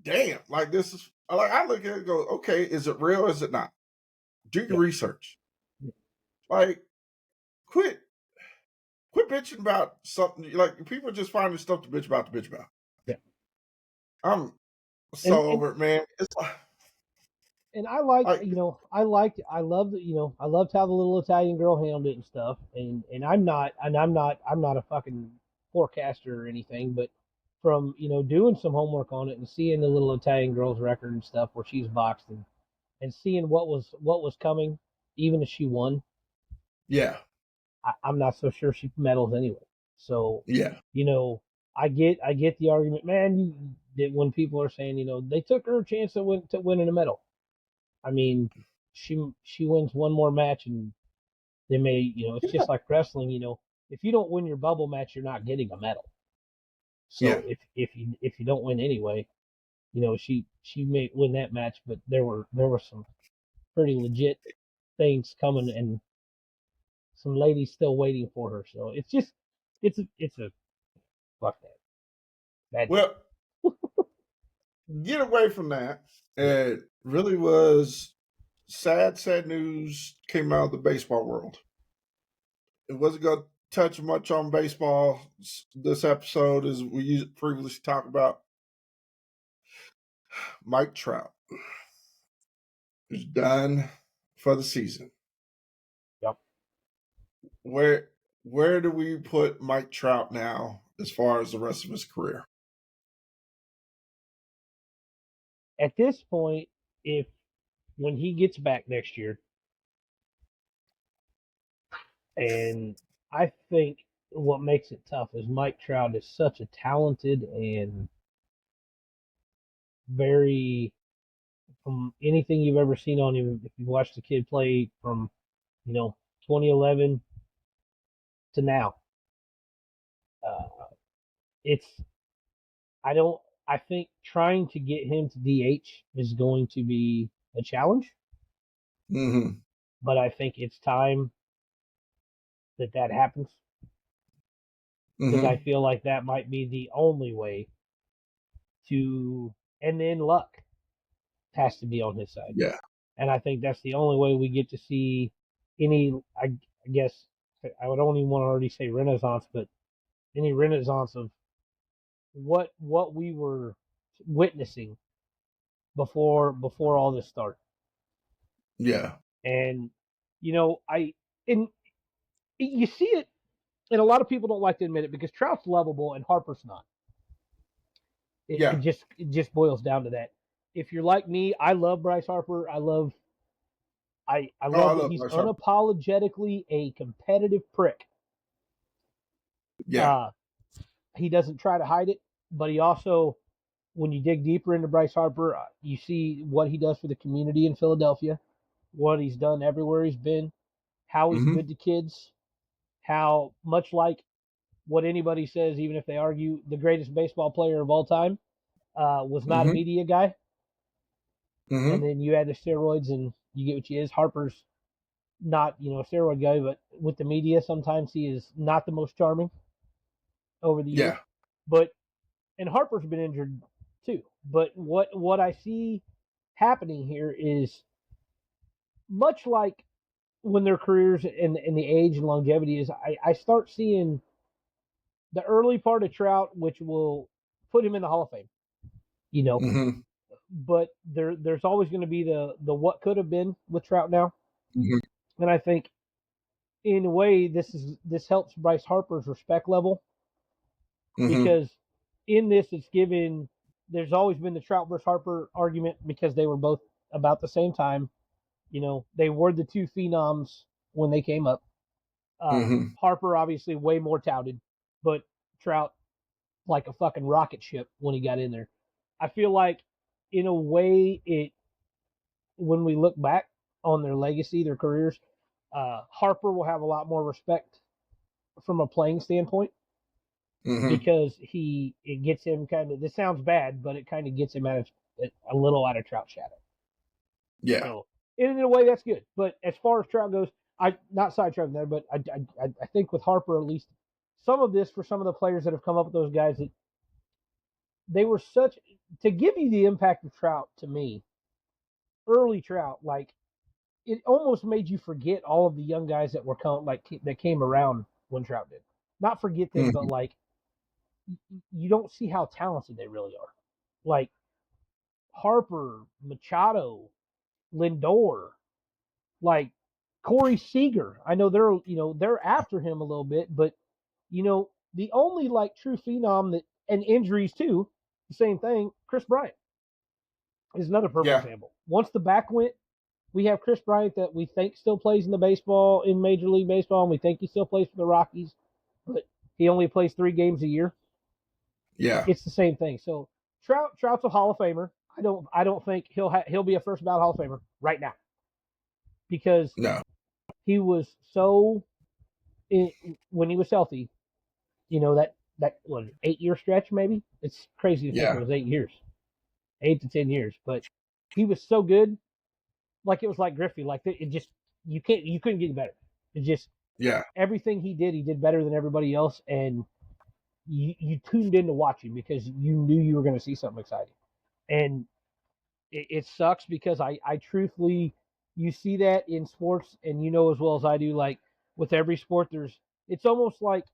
damn, like this is like I look at it and go, okay, is it real? Is it not? Do your Yeah. research. Like, quit bitching about something. Like people just finding stuff to bitch about. Yeah. I'm And so over it, man. It's and I like, like I loved how the little Italian girl handled it and stuff. And I'm not a fucking forecaster or anything, but from doing some homework on it and seeing the little Italian girl's record and stuff where she's boxed and seeing what was coming, even if she won, yeah, I'm not so sure she medals anyway. So yeah, you know, I get the argument, man. That when people are saying they took her a chance to winning a medal. I mean, she wins one more match and they may it's yeah, just like wrestling. If you don't win your bubble match, you're not getting a medal. yeah. So if you don't win anyway, she may win that match, but there were some pretty legit things coming and some ladies still waiting for her. So it's a fuck that bad day. Well, get away from that. It really was sad news came out of the baseball world. It wasn't going to touch much on baseball this episode, as we previously talked about. Mike Trout is done for the season. Yep. Where where do we put Mike Trout now as far as the rest of his career? At this point, if when he gets back next year, and I think what makes it tough is Mike Trout is such a talented and very from anything you've ever seen on him. If you watch the kid play from 2011 to now, uh, it's I don't I think trying to get him to DH is going to be a challenge, Mm-hmm. but I think it's time that happens because I Mm-hmm. feel like that might be the only way to, and then luck has to be on his side. Yeah. And I think that's the only way we get to see any, I guess, I would only want to already say renaissance, but any renaissance of what we were witnessing before all this started. Yeah. And I and you see it, and a lot of people don't like to admit it because Trout's lovable and Harper's not. It, Yeah. it just it just boils down to that. If you're like me, I love Bryce Harper. I Oh, I love that love he's Bryce Harper. unapologetically a competitive prick. Yeah. Uh, he doesn't try to hide it, but he also, when you dig deeper into Bryce Harper, you see what he does for the community in Philadelphia. what he's done everywhere he's been, how he's Mm-hmm. good to kids, how much like what anybody says, even if they argue the greatest baseball player of all time, was not a Mm-hmm. media guy. And Mm-hmm. then you add the steroids and you get what you is. Harper's not, a steroid guy, but with the media, sometimes he is not the most charming over the years. Yeah. But and Harper's been injured too. But what I see happening here is much like when their careers and the age and longevity is, I start seeing the early part of Trout, which will put him in the Hall of Fame. You know, Mm-hmm. but there's always going to be the what could have been with Trout now, Mm-hmm. and I think in a way this helps Bryce Harper's respect level Mm-hmm. because in this it's given. There's always been the Trout versus Harper argument because they were both about the same time. They were the two phenoms when they came up. Mm-hmm. Harper obviously way more touted, but Trout like a fucking rocket ship when he got in there. I feel like in a way it when we look back on their legacy, their careers, Harper will have a lot more respect from a playing standpoint Mm-hmm. because it gets him kind of. This sounds bad, but it kind of gets him out of a little out of Trout's shadow. Yeah. So in a way, that's good. But as far as Trout goes, I not sidetracking there, but I think with Harper at least some of this for some of the players that have come up with those guys that they were such to give you the impact of Trout to me, early Trout, like it almost made you forget all of the young guys that were that came around when Trout did. Not forget them, but Mm-hmm. like you don't see how talented they really are. Like Harper, Machado, Lindor, like Corey Seager. I know they're after him a little bit, but the only like true phenom that and injuries too, the same thing. Chris Bryant is another perfect Yeah. example. Once the back went, we have Chris Bryant that we think still plays in Major League Baseball, and we think he still plays for the Rockies, but he only plays 3 games a year. Yeah. It's the same thing. So Trout's a Hall of Famer. I don't think he'll be a first ballot Hall of Famer right now because No. he was when he was healthy. That what 8 year stretch maybe. It's crazy to think it Yeah. was 8 years, 8 to 10 years, but he was so good. Like it was like Griffey. Like it just you couldn't get better. It just Yeah. everything he did better than everybody else, and you tuned in to watch him because you knew you were going to see something exciting. And it sucks because I truthfully, you see that in sports, and as well as I do, like with every sport, it's almost like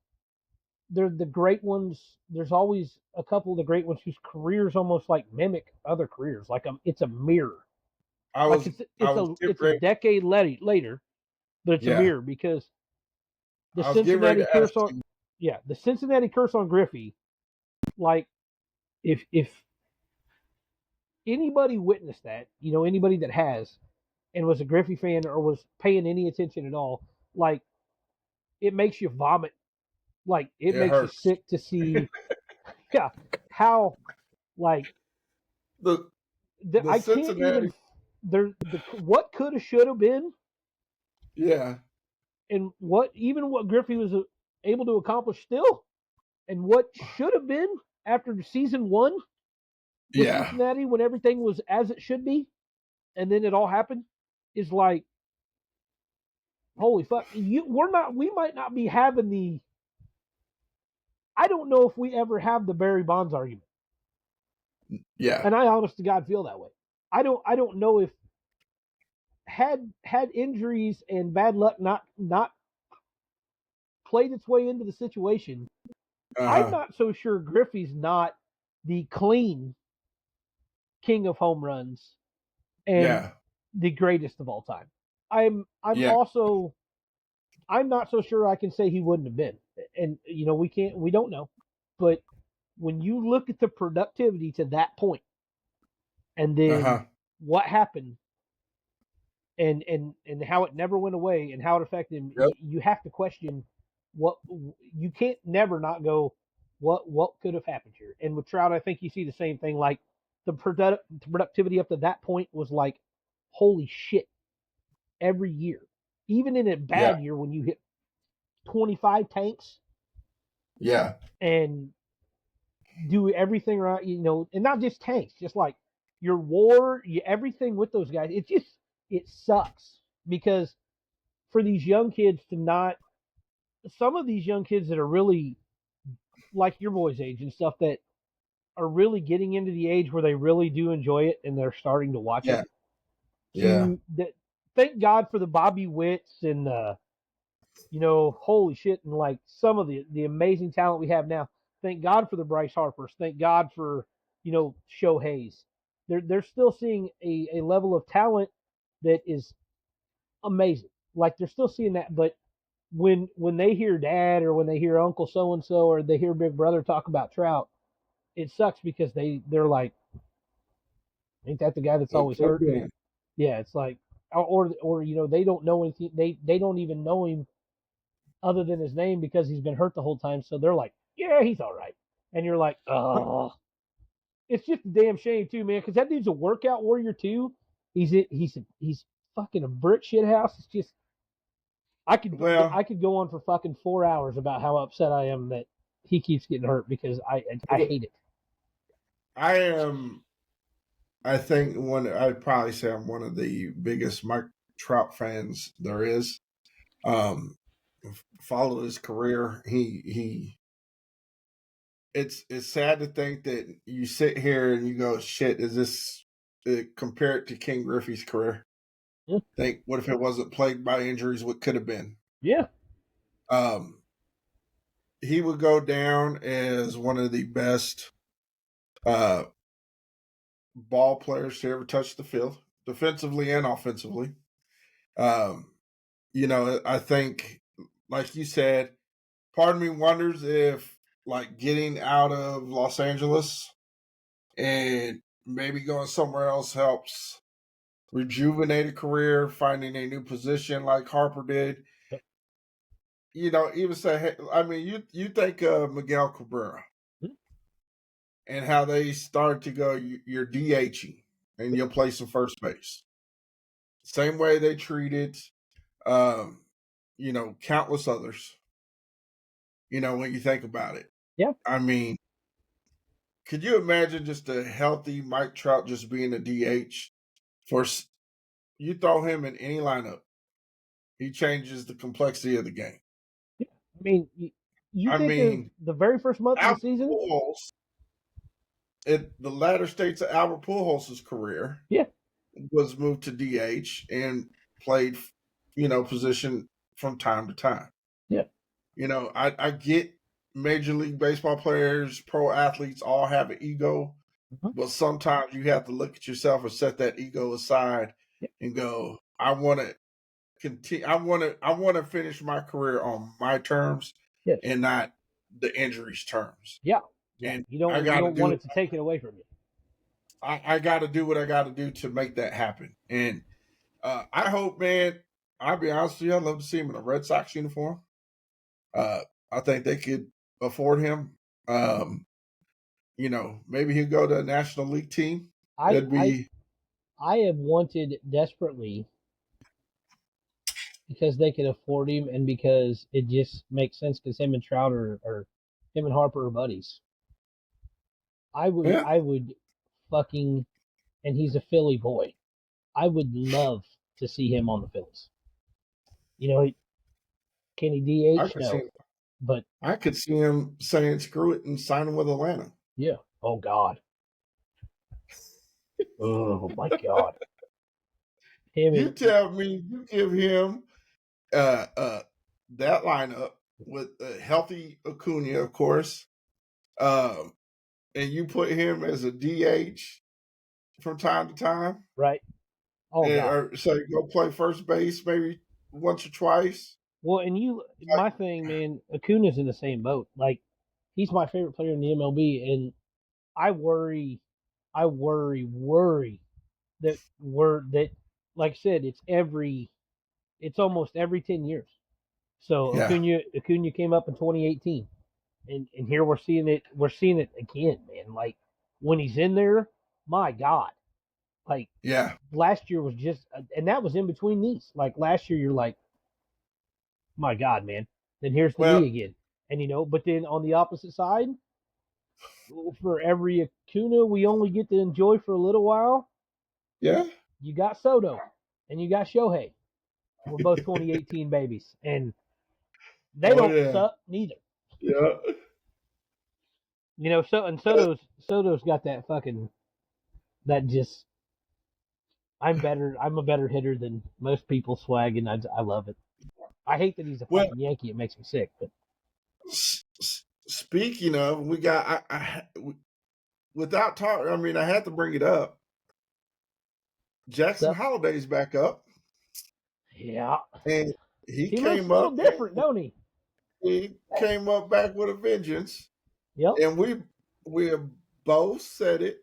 they're the great ones. There's always a couple of the great ones whose careers almost like mimic other careers. Like it's a mirror. I Like was it's I it's was a getting it's a ready. decade later, but it's a Yeah. mirror because the I was getting ready Cincinnati to ask curse on you. yeah, the Cincinnati curse on Griffey. Like if anybody witnessed that, anybody that has and was a Griffey fan or was paying any attention at all, like it makes you vomit. Like it It makes you hurts. sick to see, yeah, how like the the I can't even Cincinnati. what could have should have been Yeah. and what Griffey was able to accomplish still and what should have been after season one with Yeah. Cincinnati when everything was as it should be, and then it all happened, is like holy fuck. We might not be having the. I don't know if we ever have the Barry Bonds argument, Yeah. and I honest to God feel that way. I don't know if had injuries and bad luck not played its way into the situation. I'm Uh-huh. not so sure Griffey's not the clean king of home runs and Yeah. the greatest of all time. I'm Yeah. also I'm not so sure I can say he wouldn't have been. And we don't know. But when you look at the productivity to that point and then Uh-huh. what happened and how it never went away and how it affected him, Yep. you have to question what you can't never not go what could have happened here. And with Trout, I think you see the same thing. Like the productivity up to that point was like, holy shit, every year, even in a Yeah. bad year when you hit 25 tanks Yeah. and do everything right, and not just tanks, just like your war, everything with those guys. It sucks because for these young kids to not, some of these young kids that are really like your boy's age and stuff that are really getting into the age where they really do enjoy it and they're starting to watch Yeah. it. Yeah. Thank God for the Bobby Witts and holy shit, and like some of the amazing talent we have now. Thank God for the Bryce Harpers. Thank God for Shohei's. They're still seeing a level of talent that is amazing. Like they're still seeing that, but when they hear dad or when they hear Uncle so and so or they hear Big Brother talk about Trout, it sucks because they're like, ain't that the guy that's It always could hurt? be. Yeah, it's like, or they don't know anything. They don't even know him other than his name because he's been hurt the whole time. So they're like, yeah, he's all right. And you're like, oh, it's just a damn shame too, man, because that dude's a workout warrior too. He's fucking a brick shit house. It's just Well, I could go on for fucking 4 hours about how upset I am that he keeps getting hurt because I hate it. I am. I think I'd probably say I'm one of the biggest Mike Trout fans there is. Um, Followed his career. He. It's sad to think that you sit here and you go, shit. Is this compare it to King Griffey's career? Yeah. Think, what if it wasn't plagued by injuries? What could have been? Yeah. Um, he would go down as one of the best uh, ball players to ever touch the field, defensively and offensively. Um, I think, like you said, part of me wonders if, like, getting out of Los Angeles and maybe going somewhere else helps rejuvenate a career, finding a new position like Harper did. Even say, hey, I mean, you think of Miguel Cabrera and how they started to go, you're DHing and you'll play some first base. Same way they treated, um, countless others. When you think about it, Yeah. I mean, could you imagine just a healthy Mike Trout just being a DH? For you throw him in any lineup, he changes the complexity of the game. Yeah. I mean, you I think of mean, the very first month of the Albert season? Pujols, in the latter states of Albert Pujols' career, Yeah. was moved to DH and played, position from time to time. Yeah. I get Major League Baseball players, pro athletes all have an ego, Uh-huh. but sometimes you have to look at yourself and set that ego aside Yeah. and go, I want to continue. I want to finish my career on my terms Yes. and not the injuries terms. Yeah. Yeah. And You I don't you got to don't want do it to take it away from you. I got to do what I got to do to make that happen. And I hope, man. I'll be honest with you. I'd love to see him in a Red Sox uniform. Uh, I think they could afford him. Um, maybe he'll go to a National League team. I That'd I be I have wanted desperately because they can afford him and because it just makes sense because him and Trout or him and Harper are buddies. yeah. I would fucking, and he's a Philly boy. I would love to see him on the Phillies. You know, can he I DH? could see No, him. but I could see him saying screw it and signing with Atlanta. yeah. Oh God. Oh my God. Him You and tell me you give him uh, uh, that lineup with a healthy Acuna, of course, um, and you put him as a DH from time to time, right. Oh God. or say go play first base maybe once or twice. Well, and my thing, man, Acuna's in the same boat. Like, he's my favorite player in the MLB, and I worry that, like I said, it's almost every 10 years. So Yeah, Acuna came up in 2018, and here we're seeing it again, man. Like when he's in there, my God, Like Yeah. last year was just, and that was in between knees. Like last year, you're like, my God, man. Then here's the knee Well, again, and but then on the opposite side, for every Acuna we only get to enjoy for a little while, yeah. you got Soto and you got Shohei. We're both 2018 babies, and they Oh don't yeah. suck neither. Yeah. Soto's got that fucking that just I'm a better hitter than most people swag, and I love it. I hate that he's a Well, fucking Yankee. It makes me sick. But speaking of, we got without talking. I mean, I had to bring it up. Jackson so, Holiday's back up, yeah, and he he looks a came little up different, don't he? he came up back with a vengeance, Yep. and we have both said it.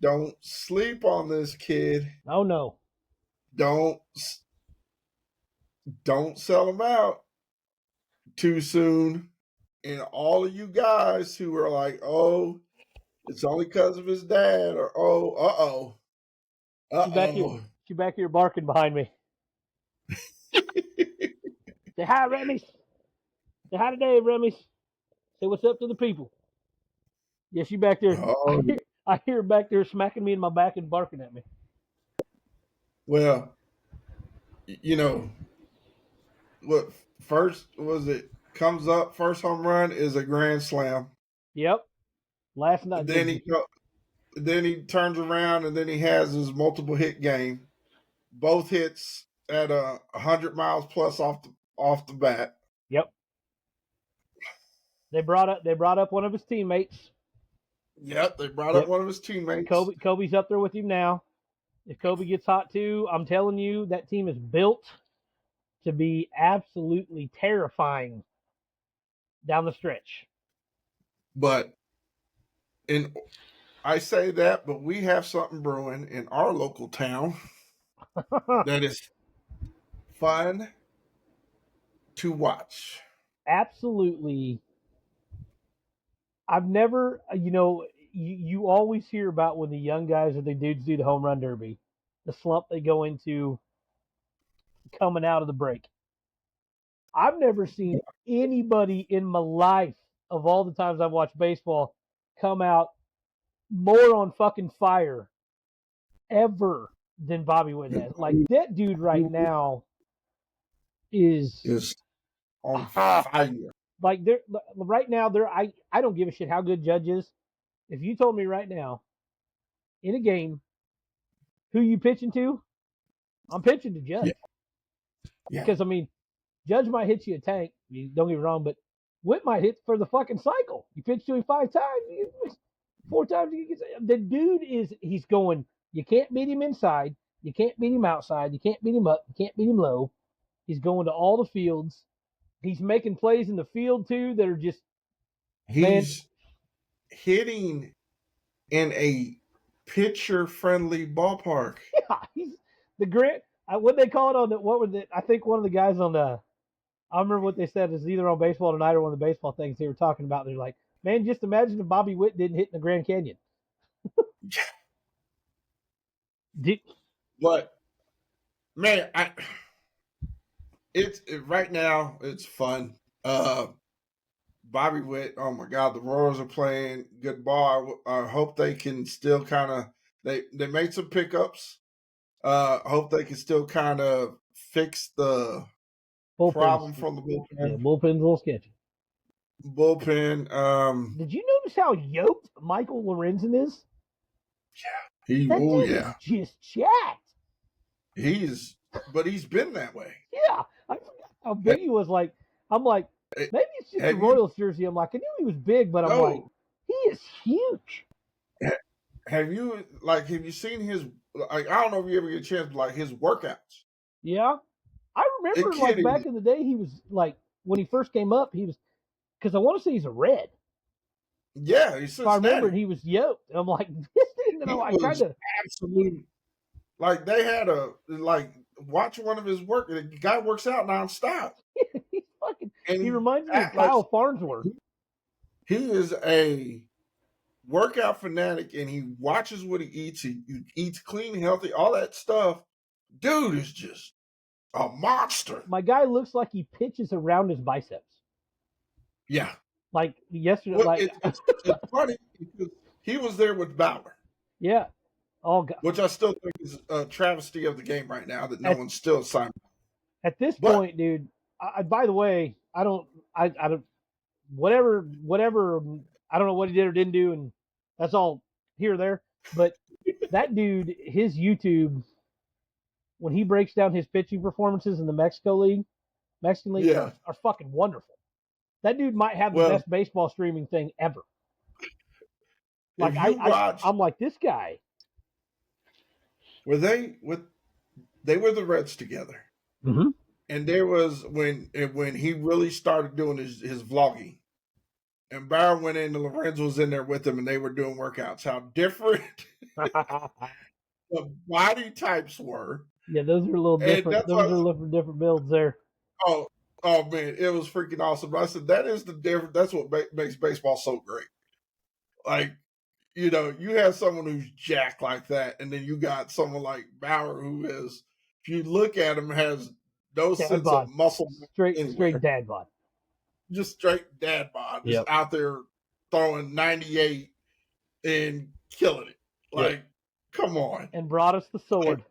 Don't sleep on this kid. Oh no. Don't don't sell him out too soon. And all of you guys who are like, "Oh, it's only because of his dad," or "Oh, She back here. oh." She back here barking behind me. Say hi, Remy's. Say hi today, Remy's. Say what's up to the people. Yeah, she back there. Oh, I hear her back there smacking me in my back and barking at me. well, you know what? First was it comes up first home run is a grand slam. Yep. Last night. Then he turns around and then he has his multiple hit game. Both hits at 100 miles plus off the bat. Yep. They brought up one of his teammates. Yep, they brought up Yep. one of his teammates. Kobe's up there with him now. If Kobe gets hot too, I'm telling you, that team is built to be absolutely terrifying down the stretch. But in I say that, but we have something brewing in our local town that is fun to watch. Absolutely. I've never, you always hear about when the young guys or the dudes do the home run derby, the slump they go into coming out of the break. I've never seen anybody in my life, of all the times I've watched baseball, come out more on fucking fire ever than Bobby Witt has. Like that dude right now is Is on fire. like they're right now. I don't give a shit how good Judge is. If you told me right now in a game who you pitching to, I'm pitching to Judge. Yeah. Because I mean, Judge might hit you a tank. Don't get me wrong, but Witt might hit for the fucking cycle. You pitch to him 5 times, 4 times. The dude he's going. You can't beat him inside. You can't beat him outside. You can't beat him up. You can't beat him low. He's going to all the fields. He's making plays in the field too that are just He's hitting in a pitcher friendly ballpark. yeah. He's the great. What they call it on the what was it? I think one of the guys on the I remember what they said is either on Baseball Tonight or one of the baseball things they were talking about. They're like, man, just imagine if Bobby Witt didn't hit in the Grand Canyon. Did, But man, right now it's fun. Bobby Witt, oh my God, the Royals are playing good ball. I hope they can still kind of they made some pickups. Hope they can still kind of fix the problem from the yeah, bullpen. bullpen's a little sketchy. Bullpen. Did you notice how yoked Michael Lorenzen is? That dude is Yeah, just jacked. but he's been that way. Yeah, I forgot how big he was. Like, I'm like, maybe it's just the Royals jersey. I'm like, I knew he was big, but I'm like, he is huge. Have you seen his? Like, I don't know if you ever get a chance, but like his workouts. Yeah, I remember like back in the day, he was like when he first came up, he was because I want to say he's a Red. Yeah, he's If I remember, he was yoked. I'm like, this thing, and I kind of absolutely like they had watch one of his work. The guy works out nonstop. he's fucking. And he reminds me of Kyle Farnsworth. He is workout fanatic, and he watches what he eats. He eats clean, healthy, all that stuff. Dude is just a monster. My guy looks like he pitches around his biceps. Yeah. Like yesterday, Well, like it's funny because he was there with Bauer, yeah. Oh God. which I still think is a travesty of the game right now that no At, one's still signed. at this But point, dude. By the way, I don't. I don't. Whatever. I don't know what he did or didn't do, and that's all here or there. But that dude, his YouTube, when he breaks down his pitching performances in the Mexican League yeah, are fucking wonderful. That dude might have the well, best baseball streaming thing ever. Like if you watch I'm like this guy. were they with they were the Reds together, Mm-hmm. and there was when he really started doing his vlogging, and Bauer went in, and Lorenzo was in there with him, and they were doing workouts. How different the body types were, Yeah, those are a little and different. that's Those why. are a little different builds there. Oh, oh man, it was freaking awesome. But I said that is the difference. That's what makes baseball so great. Like, you have someone who's jacked like that, and then you got someone like Bauer who is, if you look at him, has no Dad sense of bod, muscle straight anywhere. dad bod. Just straight dad bod, just Yep. out there throwing 98 and killing it. Like, Yep. come on. And brought us the sword.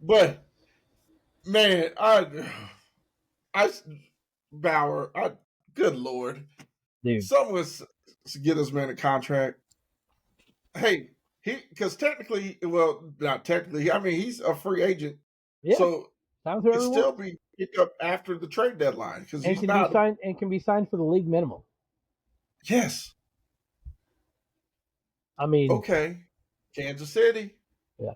But man, I Bauer, good Lord. Dude. Someone get this man a contract. Hey, because technically, well, not technically. I mean, he's a free agent, Yeah. so Sounds he still be picked up after the trade deadline because and he's can not. be signed for the league minimum. Yes. I mean, Okay. Kansas City. yeah. I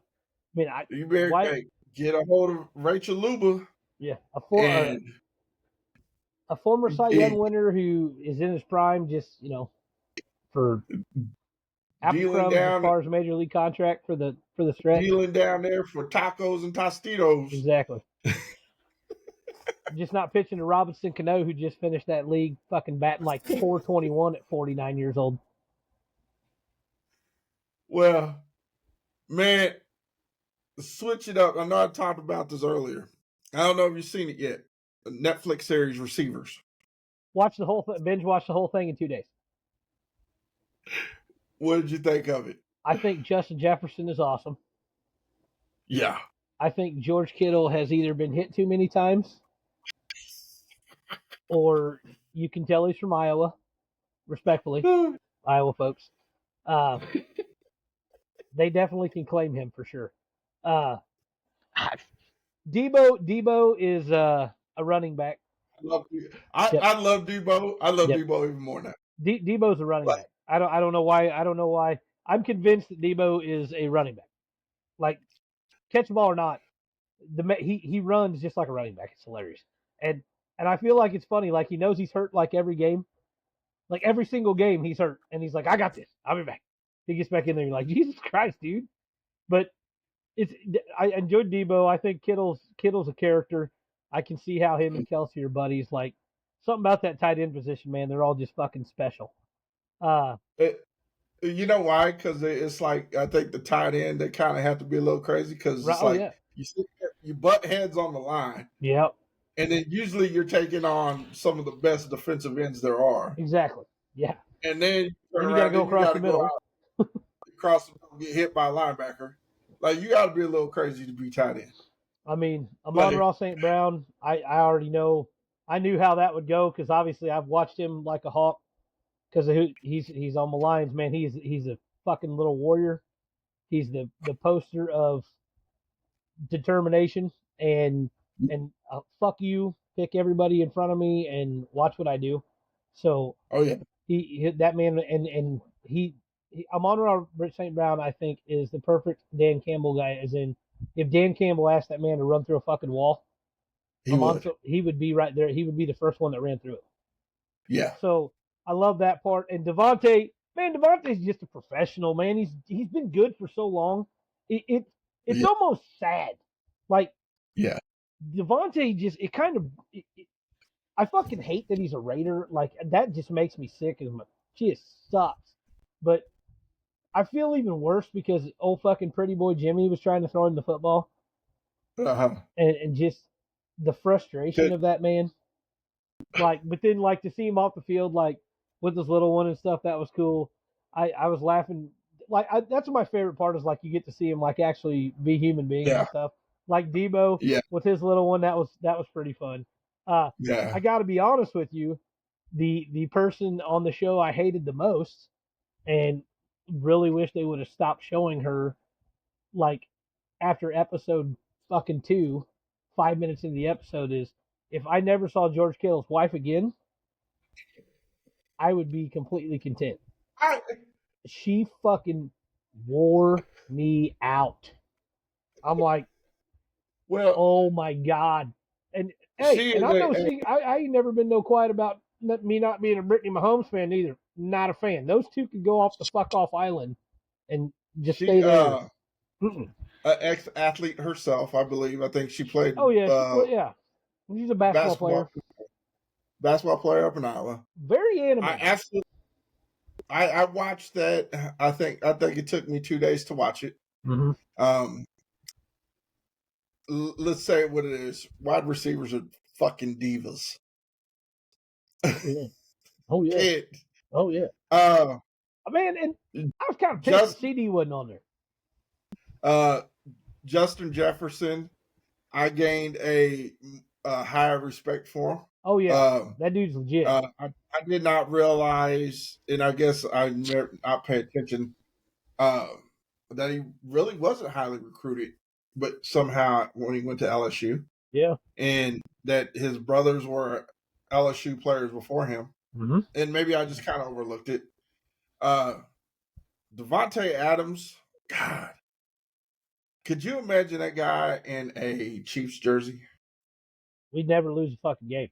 mean, You better get a hold of Rachel Luba. Yeah, And a former Cy Young winner who is in his prime, just for apple crumbs as far as major league contract for the stretch. Dealing down there for tacos and Tostitos. Exactly. Just not pitching to Robinson Cano, who just finished that league fucking batting like 421 at 49 years old. Well, man, switch it up. I know I talked about this earlier. I don't know if you've seen it yet. The Netflix series Receivers. Watch the whole binge watch the whole thing in 2 days. What did you think of it? I think Justin Jefferson is awesome. Yeah. I think George Kittle has either been hit too many times, or you can tell he's from Iowa. Respectfully, Iowa folks. They definitely can claim him for sure. Debo is a running back. I love Debo. I love Debo even more now. Debo's a running back. I don't know why. I'm convinced that Debo is a running back. Like, catch the ball or not, he runs just like a running back. It's hilarious. And I feel like it's funny. Like, he knows he's hurt like every game. Like, every single game he's hurt. And he's like, I got this. I'll be back. He gets back in there and you're like, Jesus Christ, dude. But I enjoyed Debo. I think Kittle's a character. I can see how him and Kelsey are buddies. Like, something about that tight end position, man. They're all just fucking special. You know why? Because it's like, I think the tight end, they kind of have to be a little crazy because it's you butt heads on the line. Yep. And then usually you're taking on some of the best defensive ends there are. Exactly. Yeah. And then you got to go across the middle. Across the middle, get hit by a linebacker. Like, you got to be a little crazy to be tight end. I mean, Amon-Ra St. Brown, I already know. I knew how that would go because obviously I've watched him like a hawk because he's on the Lions, man. He's a fucking little warrior. He's the poster of determination and fuck you, pick everybody in front of me and watch what I do. So he that man and he Amon-Ra St. Brown, I think, is the perfect Dan Campbell guy. As in, if Dan Campbell asked that man to run through a fucking wall, he would be right there. He would be the first one that ran through it. Yeah. So I love that part. And Devontae's just a professional, man. He's been good for so long. It's almost sad. Like, yeah, Devontae just I fucking hate that he's a Raider. Like, that just makes me sick. She just sucks. But I feel even worse because old fucking pretty boy Jimmy was trying to throw him the football, Uh-huh. and just the frustration of that man. Like, but then like to see him off the field like with his little one and stuff, that was cool. I was laughing. Like that's my favorite part is like you get to see him like actually be human beings Yeah. and stuff. Like Debo Yeah. with his little one, that was pretty fun. Yeah. I got to be honest with you, the person on the show I hated the most, and really wish they would have stopped showing her like after episode fucking 2, 5 minutes into the episode, is if I never saw George Kittle's wife again, I would be completely content. I, She fucking wore me out. I'm like, well, oh my god. And hey, she and is I'm no a secret. I ain't never been no quiet about me not being a Brittany Mahomes fan either. Not a fan. Those two could go off the fuck off island and just she stay there. Mm-mm. an ex-athlete herself, I believe. I think she played Oh yeah, she played. Yeah, she's a basketball player. basketball player up in Iowa. Very I animated. absolutely I watched that. I think it took me 2 days to watch it. Mm-hmm. Um let's say what it is. Wide receivers are fucking divas. Oh yeah. Oh yeah. It Oh yeah. uh Man, and I was kind of pissed just that CD wasn't on there. uh Justin Jefferson, I gained a higher respect for him. Oh yeah, Um, that dude's legit. I did not realize, and I guess I never not pay attention, uh, that he really wasn't highly recruited, but somehow when he went to LSU, Yeah. and that his brothers were LSU players before him, Mm-hmm. and maybe I just kind of overlooked it. Uh, Devontae Adams, God, could you imagine that guy in a Chiefs jersey? We'd never lose a fucking game.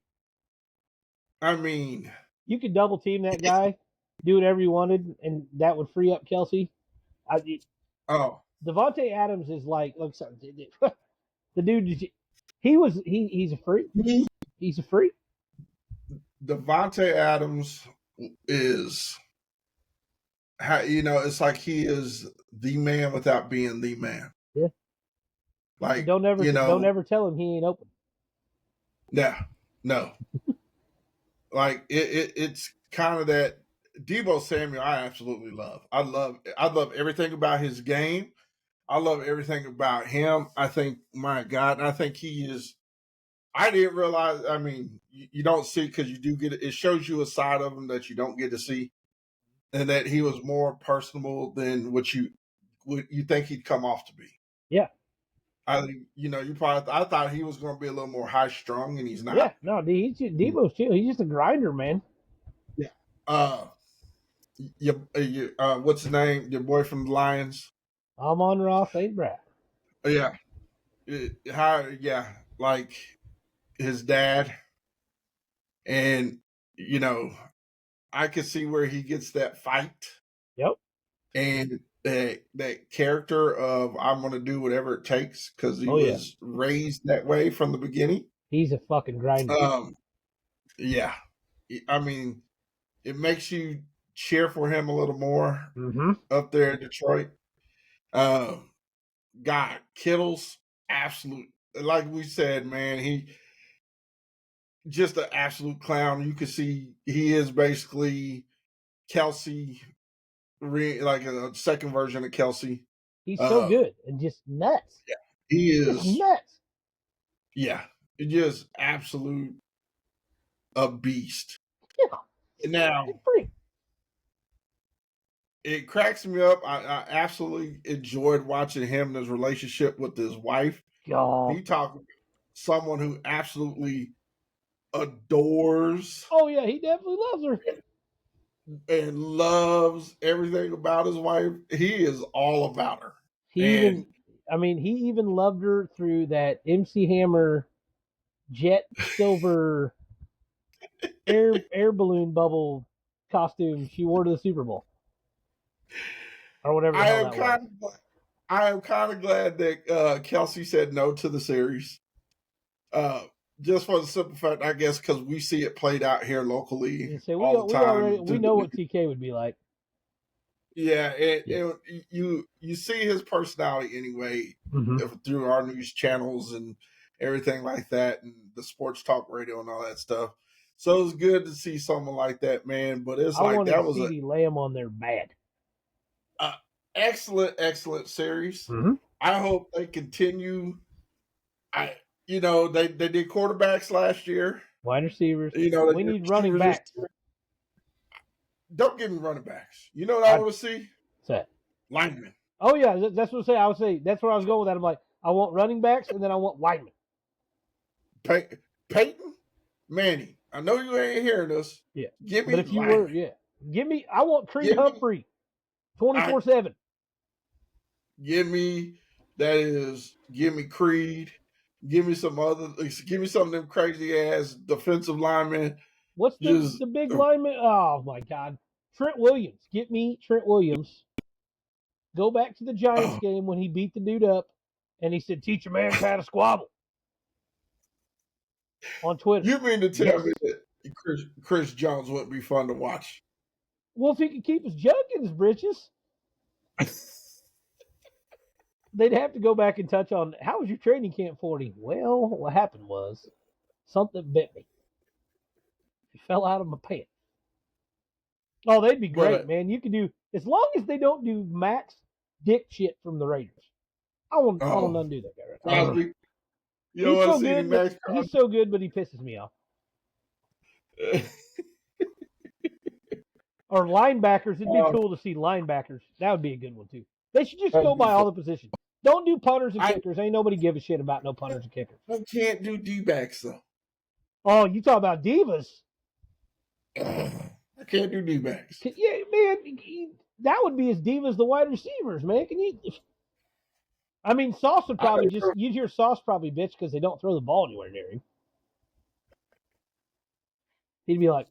I mean, You could double team that guy, do whatever you wanted, and that would free up Kelsey. oh, Devontae Adams is like the dude. He's a freak. He's a freak. Devontae Adams is, it's like he is the man without being the man. Yeah. Like, Don't ever tell him he ain't open. no. Like it's kind of that Debo Samuel. I absolutely love. I love everything about his game. I love everything about him. I think, my God, I think he is. I didn't realize. I mean, you don't see because you do get it. It shows you a side of him that you don't get to see, and that he was more personable than what you think he'd come off to be. Yeah. I think you probably. I thought he was going to be a little more high strung, and he's not. Yeah. No, Debo's chill. He's just a grinder, man. Yeah. What's his name? Your boy from the Lions. Amon-Ra St. Brown. Yeah. Yeah. Like his dad, and I could see where he gets that fight. Yep. And that character of I'm going to do whatever it takes because he was raised that way from the beginning. He's a fucking grinder. Yeah. I mean, it makes you cheer for him a little more up there in Detroit. God, Kittle's absolute, like we said, man, he just an absolute clown. You can see he is basically Kelsey, like a second version of Kelsey. He's so good and just nuts. Yeah, he is just nuts. Yeah, just absolute a beast. Yeah. Now, it cracks me up. I absolutely enjoyed watching him and his relationship with his wife. God. He talked someone who absolutely adores. Oh yeah, he definitely loves her. And loves everything about his wife. He is all about her. He even loved her through that MC Hammer jet silver air balloon bubble costume she wore to the Super Bowl. Or whatever the hell that was. I am kind of glad that Kelsey said no to the series. Just for the simple fact, I guess, because we see it played out here locally all the time. We know what TK would be like. Yeah, Yeah. you see his personality anyway Mm-hmm. through our news channels and everything like that, and the sports talk radio and all that stuff. So it's good to see someone like that, man. But it's I like wanted that was CeeDee Lamb on there bad. a excellent series. Mm-hmm. I hope they continue. I they did quarterbacks last year. Wide receivers. They We did need running receivers this backs. year. Don't give me running backs. You know what I I'd want to see? say. Linemen. Oh yeah, that's what I say. I would say that's where I was going with that. I'm like, I want running backs, and then I want linemen. Peyton Manning. I know you ain't hearing this. Yeah, Give but me if you were, linemen. yeah, give me. I want Creed Give me Humphrey, I 24/7. give me that is give me Creed. Give me some other. Give me some of them crazy ass defensive linemen. What's Just the big lineman? Oh my God, Trent Williams. Get me Trent Williams. Go back to the Giants oh, game when he beat the dude up, and he said, "Teach a man how to squabble" on Twitter. you mean to tell me Yes. that Chris Jones wouldn't be fun to watch? Well, if he could keep his junk in his britches, they'd have to go back and touch on how was your training camp 40. Well, what happened was something bit me. It fell out of my pants. Oh, they'd be but great, man. You could do as long as they don't do Max Dick shit from the Raiders. I want to oh, undo that guy right now. Crosby, you don't He's want to so see any good, but Max he's so good, but he pisses me off. Crosby? Or linebackers, it'd be Oh, cool to see linebackers. That would be a good one too. They should just that'd go be by fun. all the positions. Don't do punters and I kickers. Ain't nobody give a shit about no punters and kickers. I can't do D backs though. Oh, you talk about divas? I can't do D backs. Yeah, man, that would be as diva as the wide receivers, man. Can you? I mean, Sauce would probably just you'd hear Sauce probably bitch because they don't throw the ball anywhere near him. He'd be like,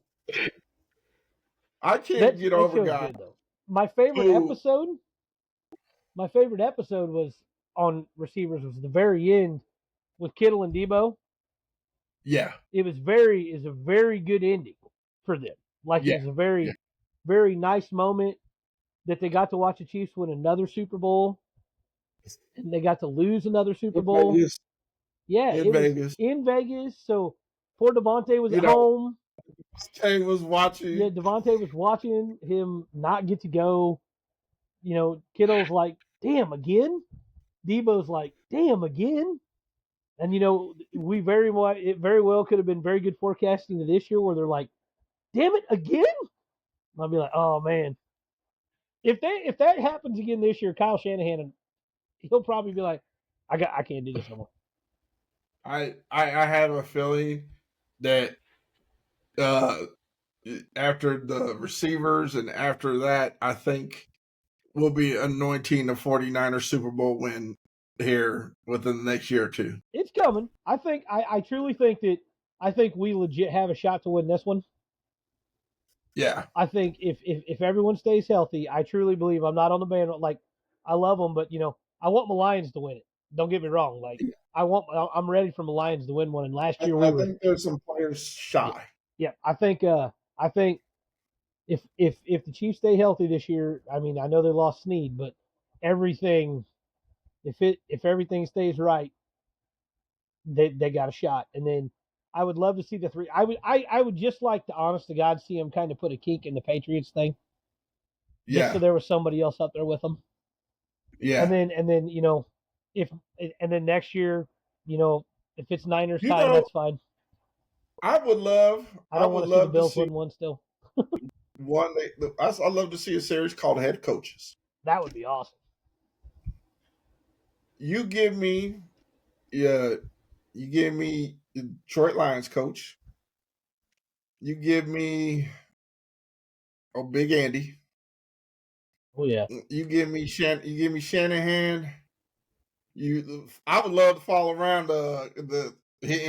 I can't get that over show's guys good though. My favorite who, episode, my favorite episode was on receivers was the very end with Kittle and Debo. yeah, It was a very good ending for them. Like it yeah, was a yeah. very nice moment that they got to watch the Chiefs win another Super Bowl and they got to lose another Super In Bowl. Vegas, Yeah, in it was Vegas, in Vegas. So poor Devontae was you at know, home. Tay was Yeah, watching. Devontae was watching him not get to go. You know, Kittle's like, damn, again? Debo's like, damn, again? And, you know, it very well could have been very good forecasting to this year where they're like, damn it, again? I'll be like, oh, man. If that happens again this year, Kyle Shanahan, he'll probably be like, I can't do this no more. I have a feeling that uh, after the receivers and after that, I think we'll be anointing the 49ers Super Bowl win here within the next year or two. It's coming. I truly think that I think we legit have a shot to win this one. Yeah, I think if everyone stays healthy, I truly believe I'm not on the band. Like I love them, but you know I want my Lions to win it. Don't get me wrong. Like I'm ready for my Lions to win one. And last year we I were think there's some players yeah, shy. yeah. I think if the Chiefs stay healthy this year, I mean I know they lost Snead, but everything if everything stays right, they got a shot. And then I would love to see the three. I would just like to honest to God see them kind of put a kink in the Patriots thing, just so Yeah, there was somebody else up there with them. yeah. And then you know if and then next year, you know if it's Niners You time, know, that's fine. I I don't would want to see the love to Bills see win one still. one. I love to see a series called Head Coaches. That would be awesome. You give me, yeah, you give me the Detroit Lions coach. You give me Big Andy. Oh yeah, You give me Shanahan. I would love to follow around and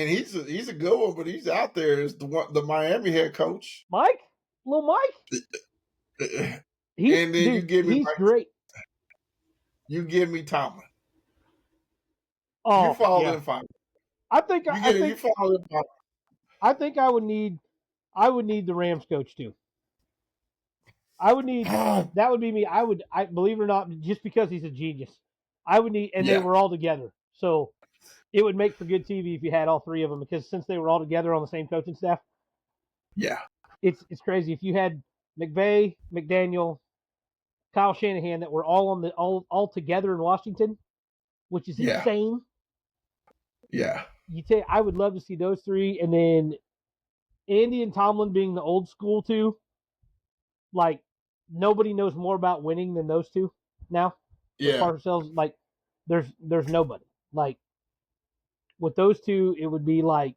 he's a good one, but he's out there as the Miami head coach. Mike, little Mike, And then he's great. you give me Tomlin. You Oh follow yeah, them five. You follow them five. I think I would need the Rams coach too. I would need that would be me. I believe it or not, just because he's a genius. I would need, and they Yeah, were all together, so it would make for good TV if you had all three of them. Because since they were all together on the same coaching staff, yeah, it's crazy. If you had McVay, McDaniel, Kyle Shanahan that were all on the all together in Washington, which is yeah, insane. yeah, I would love to see those three, and then Andy and Tomlin being the old school too. Like nobody knows more about winning than those two now. With yeah, Parcells, like there's nobody. Like with those two, it would be like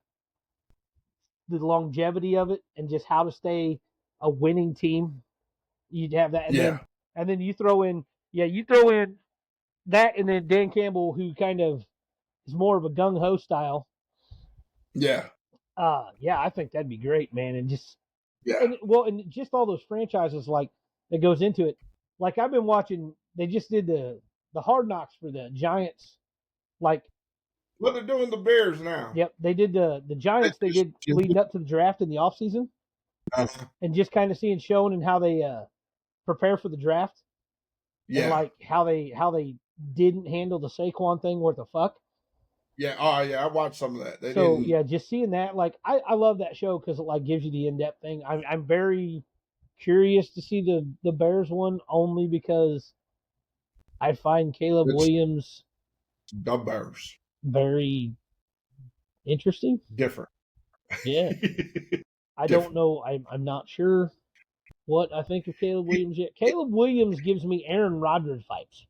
the longevity of it and just how to stay a winning team. You'd have that, yeah, and then you throw in that, and then Dan Campbell, who kind of is more of a gung ho style. yeah, Yeah, I think that'd be great, man. And just yeah. and just all those franchises like that goes into it. Like I've been watching, they just did the Hard Knocks for the Giants. Like, What they're doing the Bears now? yep, they did the They Giants. They just, did leading up to the draft in the off season, uh, and just kind of seeing showing and how they prepare for the draft, and yeah, like how they didn't handle the Saquon thing worth a fuck. yeah. Oh, yeah. I watched some of that. They So didn't. yeah, just seeing that, like I love that show because it like gives you the in depth thing. I'm very curious to see the Bears one only because I find Caleb It's Williams the Bears. very interesting. Different. Yeah, I don't Different. know. I'm not sure what I think of Caleb Williams yet. Caleb Williams gives me Aaron Rodgers vibes.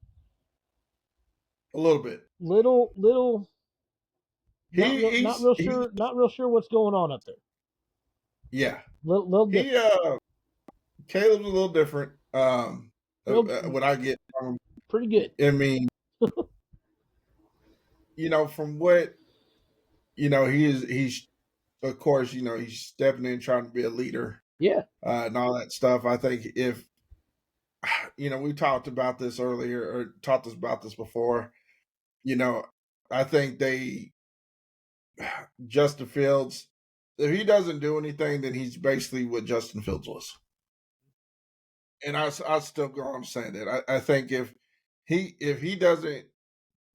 A little bit. Little, not real He's sure, not real sure what's going on up there. yeah. Little He different. Caleb's a little different. Real What I get from him, pretty good. I mean, from what he's of course, he's stepping in trying to be a leader, Yeah, and all that stuff. I think if we talked about this earlier or talked about this before, you know, I think Justin Fields, if he doesn't do anything, then he's basically what Justin Fields was. And I still go on saying that. I think if he doesn't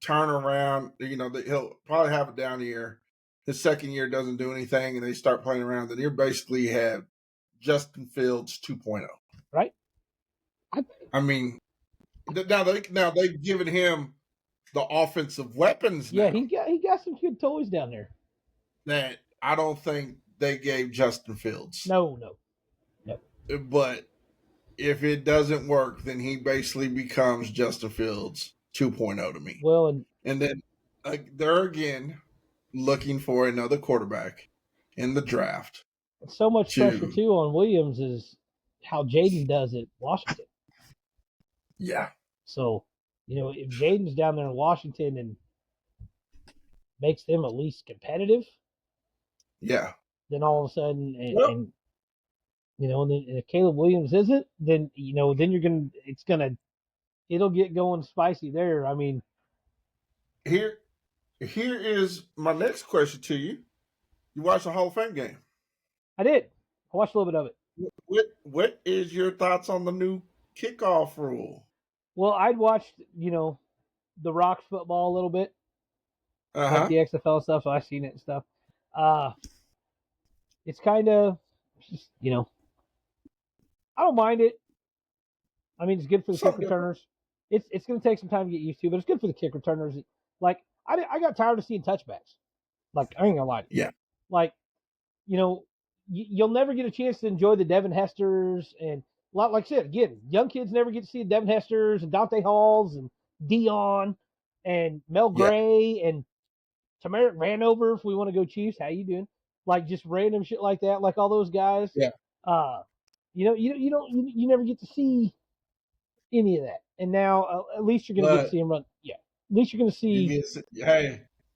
turn around, he'll probably have a down year. His second year doesn't do anything, and they start playing around. Then you basically have Justin Fields 2.0. right. I, I mean, now they've given him the offensive weapons yeah, now he got some good toys down there. that I don't think they gave Justin Fields. No. But if it doesn't work, then he basically becomes Justin Fields 2.0 to me. Well, And then they're again looking for another quarterback in the draft and so much pressure to, too on Williams is how Jaden does at Washington. yeah, So, if Jaden's down there in Washington and makes them at least competitive, yeah. then all of a sudden, Well, and then if Caleb Williams isn't, then then it'll get going spicy there. I mean, here is my next question to you. You watched the Hall of Fame game. I did. I watched a little bit of it. What is your thoughts on the new kickoff rule? Well, I'd watched, the Rocks football a little bit, like Uh-huh. the XFL stuff, so I've seen it and stuff. Uh, it's kind of just, I don't mind it. I mean, it's good for the kick Something different. returners. It's going to take some time to get used to, but it's good for the kick returners. Like, I got tired of seeing touchbacks. Like, I ain't gonna lie to you. Yeah. Like, you'll never get a chance to enjoy the Devin Hesters and like I said again, young kids never get to see Devin Hesters and Dante Halls and Dion and Mel Yeah. Gray and Tamarick Vanover if we want to go Chiefs. How you doing? Like just random shit like that, like all those guys. Yeah. You never get to see any of that. And now at least you're gonna get to But see them run. Yeah, at least you're gonna see.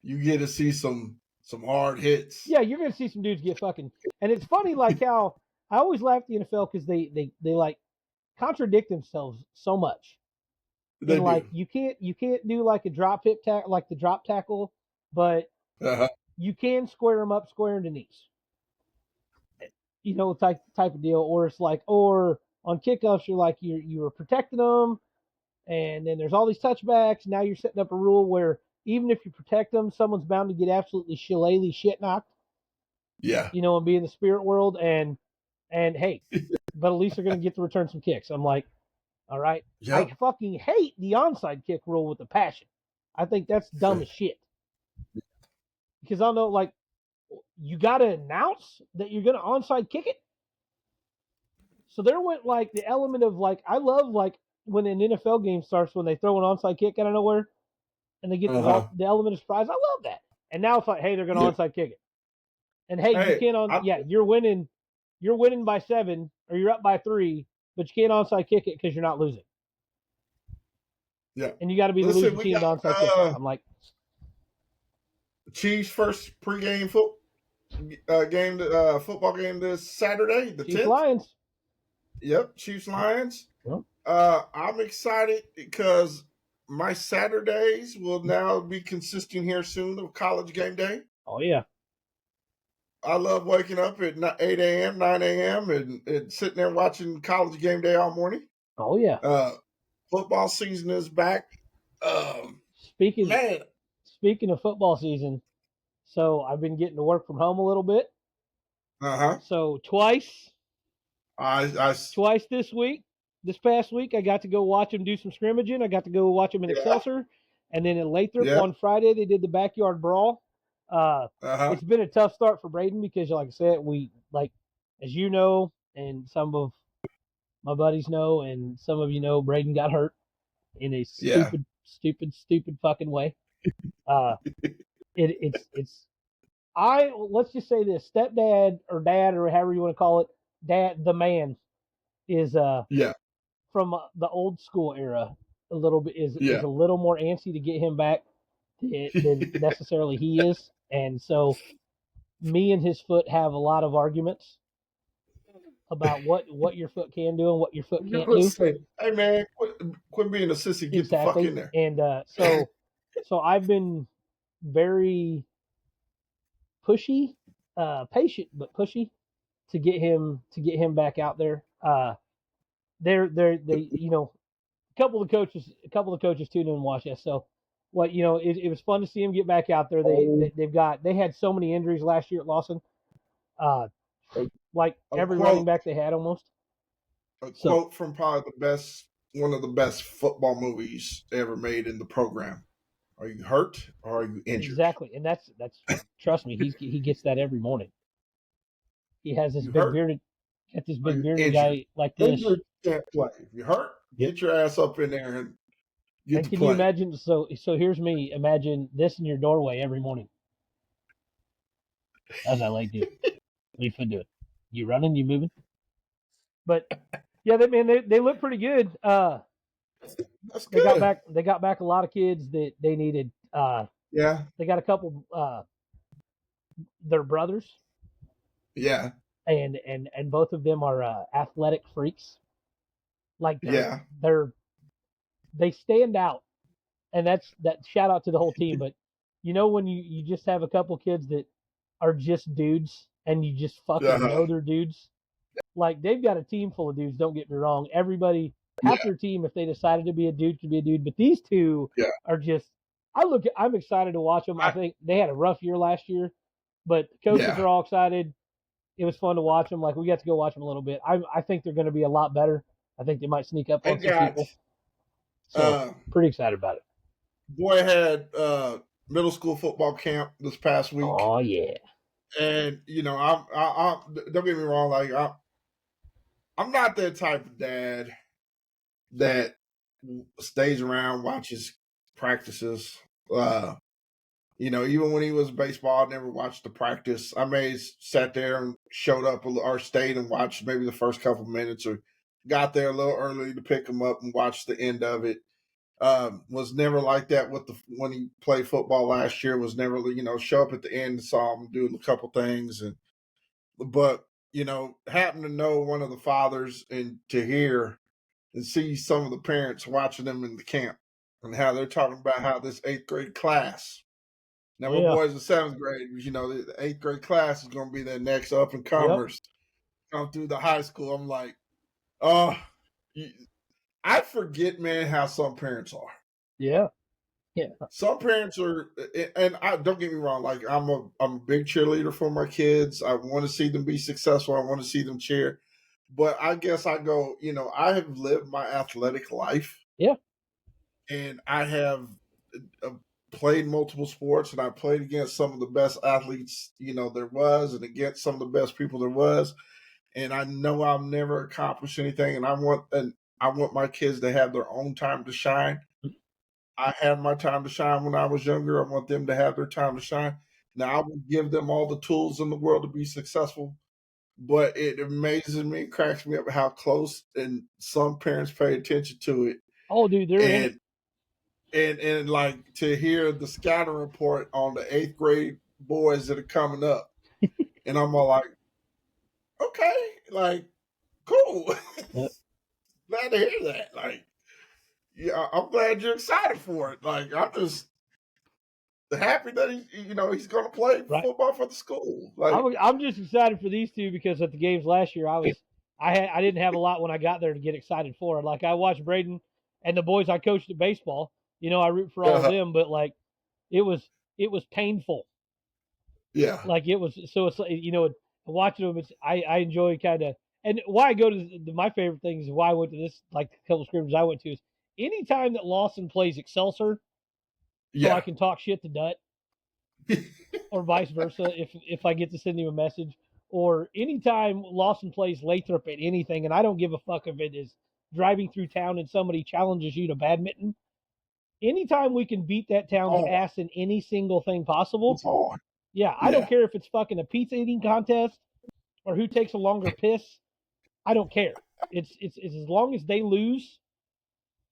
you get to see some hard hits. Yeah, you're gonna see some dudes get fucking. And it's funny, like how I always laugh at the NFL because they like contradict themselves so much. They And like do. you can't do like a drop hip tackle like the drop tackle, but Uh-huh. you can square them up, square in the knees. Type of deal. Or it's like, or on kickoffs, you're like you were protecting them, and then there's all these touchbacks. Now you're setting up a rule where even if you protect them, someone's bound to get absolutely shillelagh shit knocked, Yeah. and be in the spirit world. And hey, but at least they're going to get to return some kicks. I'm like, all right. I Yep. fucking hate the onside kick rule with a passion. I think that's dumb as shit. Because I know, like, you got to announce that you're going to onside kick it. So there went like the element of like I love like when an NFL game starts when they throw an onside kick out of nowhere and they get Uh-huh. the element of surprise. I love that. And now it's like, hey, they're going Yeah. to onside kick it. And hey, you Hey, can't on yeah, you're winning by 7 or you're up by 3, but you can't onside kick it because you're not losing. yeah. And you got to be the Listen, losing we team to got onside kick it. I'm like, Chiefs first pregame football game this Saturday, the Chiefs 10th. Lions. Yep, Chiefs Lions. Yep. I'm excited because my Saturdays will now be consisting here soon of college game day. Oh yeah. I love waking up at 8 a.m., 9 a.m. and sitting there watching college game day all morning. Oh yeah. Football season is back. Speaking Man. speaking of football season, so I've been getting to work from home a little bit. Uh-huh. So twice I this week. This past week, I got to go watch them do some scrimmaging. I got to go watch them in yeah, Excelsior, and then in Lathrop yeah. on Friday they did the backyard brawl. Uh-huh. It's been a tough start for Braden because, like I said, we like as you know, and some of my buddies know, and some of you know, Braden got hurt in a Yeah. stupid fucking way. Uh, it's let's just say this: stepdad or dad or however you want to call it, the man is Yeah. from the old school era a little bit is Yeah. a little more antsy to get him back than necessarily he is, and so me and his foot have a lot of arguments about what your foot can do and what your foot You're can't gonna do. say, hey man, quit being a sissy, get the fuck Exactly, in there. and so I've been very pushy, patient but pushy to get him back out there. They a couple of coaches tuned in and watched us. So what it was fun to see him get back out there. They had so many injuries last year at Lawson. Uh, like A every running quote, back they had almost. a So quote from probably one of the best football movies ever made in the program. Are you hurt or are you injured? exactly, and that's trust me, he gets that every morning. He has this You big hurt? bearded, Are you injured? guy like this. Injured can't play. If you hurt, Yep. get your ass up in there and get And to can you play. imagine? So here's me. Imagine this in your doorway every morning. How's that leg do? What you finna do? You running? You moving? But yeah, they look pretty good. That's good. They got back a lot of kids that they needed. Yeah. They got a couple their brothers, Yeah. and both of them are athletic freaks. Like Yeah. they stand out, and that shout out to the whole team. But when you just have a couple kids that are just dudes, and you just fucking Uh-huh. know they're dudes. Like they've got a team full of dudes. Don't get me wrong. Everybody, half Yeah. their team, if they decided to be a dude, could be a dude. But these two Yeah. are just. I'm excited to watch them. I I, think they had a rough year last year, but the coaches yeah. are all excited. It was fun to watch them. Like we got to go watch them a little bit. I think they're going to be a lot better. I think they might sneak up I on some got people. So uh pretty excited about it. boy had middle school football camp this past week. Oh yeah. And I don't get me wrong, like I'm not that type of dad that stays around, watches practices. Even when he was baseball, I never watched the practice. I may sat there and showed up or stayed and watched maybe the first couple minutes, or got there a little early to pick him up and watch the end of it. Was never like that with when he played football last year. Was never show up at the end and saw him doing a couple things, but happen to know one of the fathers and to hear and see some of the parents watching them in the camp and how they're talking about how this eighth grade class. Now Oh my yeah. boys in seventh grade, the eighth grade class is going to be their next up and Yep. comers come through the high school. I'm like, Uh, I forget, man, how some parents are. Yeah. Yeah. Some parents are, and I don't get me wrong. Like I'm a big cheerleader for my kids. I want to see them be successful. I want to see them cheer. But I guess I go, I have lived my athletic life, Yeah. and I have uh, played multiple sports, and I played against some of the best athletes, there was, and against some of the best people there was. And I know I'll never accomplish anything, and I want my kids to have their own time to shine. I had my time to shine when I was younger. I want them to have their time to shine. Now I will give them all the tools in the world to be successful, but it amazes me, cracks me up how close and some parents pay attention to it. Oh, dude, they're in it. And like to hear the scatter report on the eighth grade boys that are coming up, and I'm all like, okay, like cool, Yep. glad to hear that. Like, yeah, I'm glad you're excited for it. Like, I'm just happy that he's going to play Right. football for the school. Like, I'm just excited for these two because at the games last year, I didn't have a lot when I got there to get excited for. Like I watched Braden and the boys I coached at baseball. I root for all of uh, them, but like it was it was painful. yeah, Like it was so it's watching them. I enjoy kind of, and why I go to my favorite thing is why I went to this, like a couple of scrimmages I went to, is anytime that Lawson plays Excelsior, so I yeah, can talk shit to Dut, or vice versa if I get to send him a message, or anytime Lawson plays Lathrop at anything, and I don't give a fuck if it is driving through town and somebody challenges you to badminton. Anytime we can beat that town's oh, ass in any single thing possible, it's hard. yeah, I don't Yeah, care if it's fucking a pizza eating contest or who takes a longer piss. I don't care. It's as long as they lose,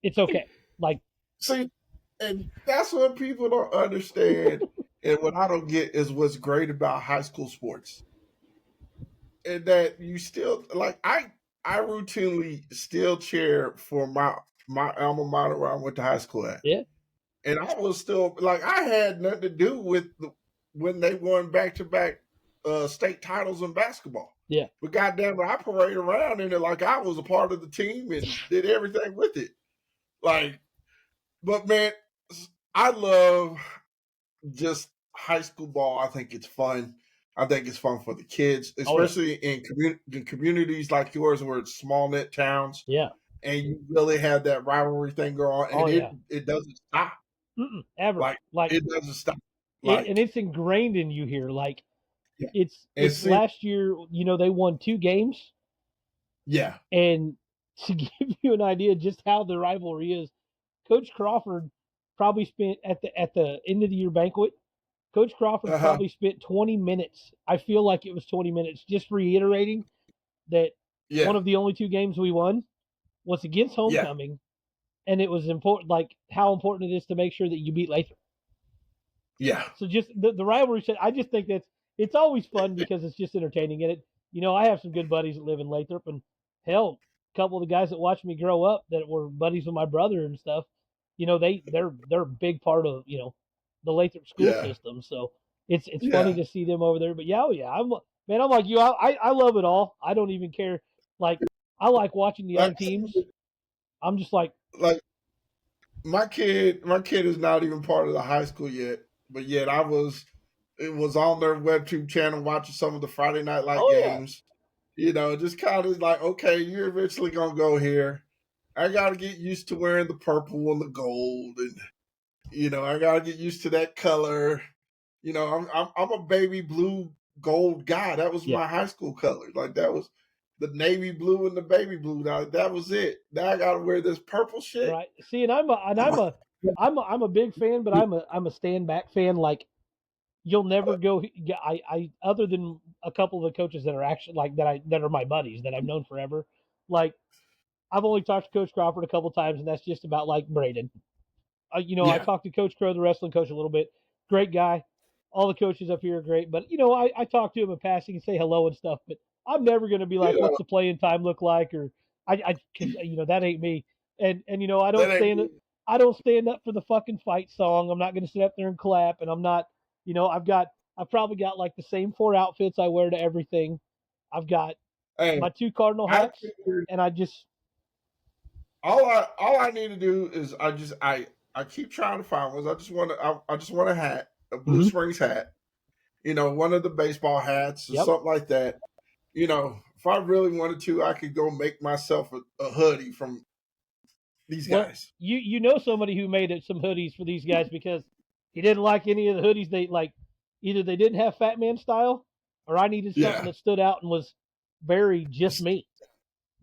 it's okay. Like, see, and that's what people don't understand, and what I don't get is what's great about high school sports, and that you still like. I routinely still cheer for my alma mater where I went to high school at. yeah, And I was still like I had nothing to do with when they won back to back state titles in basketball. yeah. But goddamn it, I paraded around in it like I was a part of the team and did everything with it. Like, but man, I love just high school ball. I think it's fun. I think it's fun for the kids, Oh yeah, especially in communities like yours where it's small knit towns yeah. and you really have that rivalry thing going on, Oh and it yeah. it doesn't stop. Ever. Like Like it doesn't stop. and Like it's ingrained in you here. Like yeah, and it's see, last year. They won 2 games, yeah, and to give you an idea just how the rivalry is, Coach Crawford probably spent at the end of the year banquet. Coach Crawford uh-huh, probably spent 20 minutes. I feel like it was 20 minutes just reiterating that one yeah, of the only 2 games we won was against yeah, Homecoming, and it was important, like how important it is to make sure that you beat Lathrop. yeah, So just the rivalry, I just think that's it's always fun because it's just entertaining. And I have some good buddies that live in Lathrop, and hell, a couple of the guys that watched me grow up that were buddies with my brother and stuff. They're a big part of the Lathrop school yeah, system. So it's funny yeah. to see them over there. But yeah, oh yeah, I'm like you. I love it all. I don't even care. Like I like watching the Like other teams. I'm just like, like my kid is not even part of the high school yet, but yet it was on their WebTube channel watching some of the Friday Night Light oh yeah, games. Just kind of like, okay, you're eventually gonna go here. I got to get used to wearing the purple and the gold, and I got to get used to that color. I'm a baby blue gold guy. That was yeah, my high school color. Like that was the navy blue and the baby blue. Now that was it. Now I got to wear this purple shit. right. See, and I'm a big fan, but I'm a stand back fan. Like you'll never go. I other than a couple of the coaches that are actually like that are my buddies that I've known forever. Like I've only talked to Coach Crawford a couple times, and that's just about like Braden. I Yeah, talked to Coach Crow, the wrestling coach, a little bit. Great guy. All the coaches up here are great, but I talk to him in passing and say hello and stuff. But I'm never going to be like, yeah, "What's the playing time look like?" Or because that ain't me. And that ain't me. I don't stand up for the fucking fight song. I'm not going to sit up there and clap. And I'm not, I've probably got like the same 4 outfits I wear to everything. I've got my Hey, 2 Cardinal I hats, figured and I just all I need to do is I keep trying to find ones. I just want a hat, a Blue mhm, Springs hat. One of the baseball hats or yep. something like that. If I really wanted to, I could go make myself a hoodie from these Well, guys. you know somebody who made some hoodies for these guys because he didn't like any of the hoodies they like. Either they didn't have Fat Man style, or I needed something Yeah. that stood out and was very just me.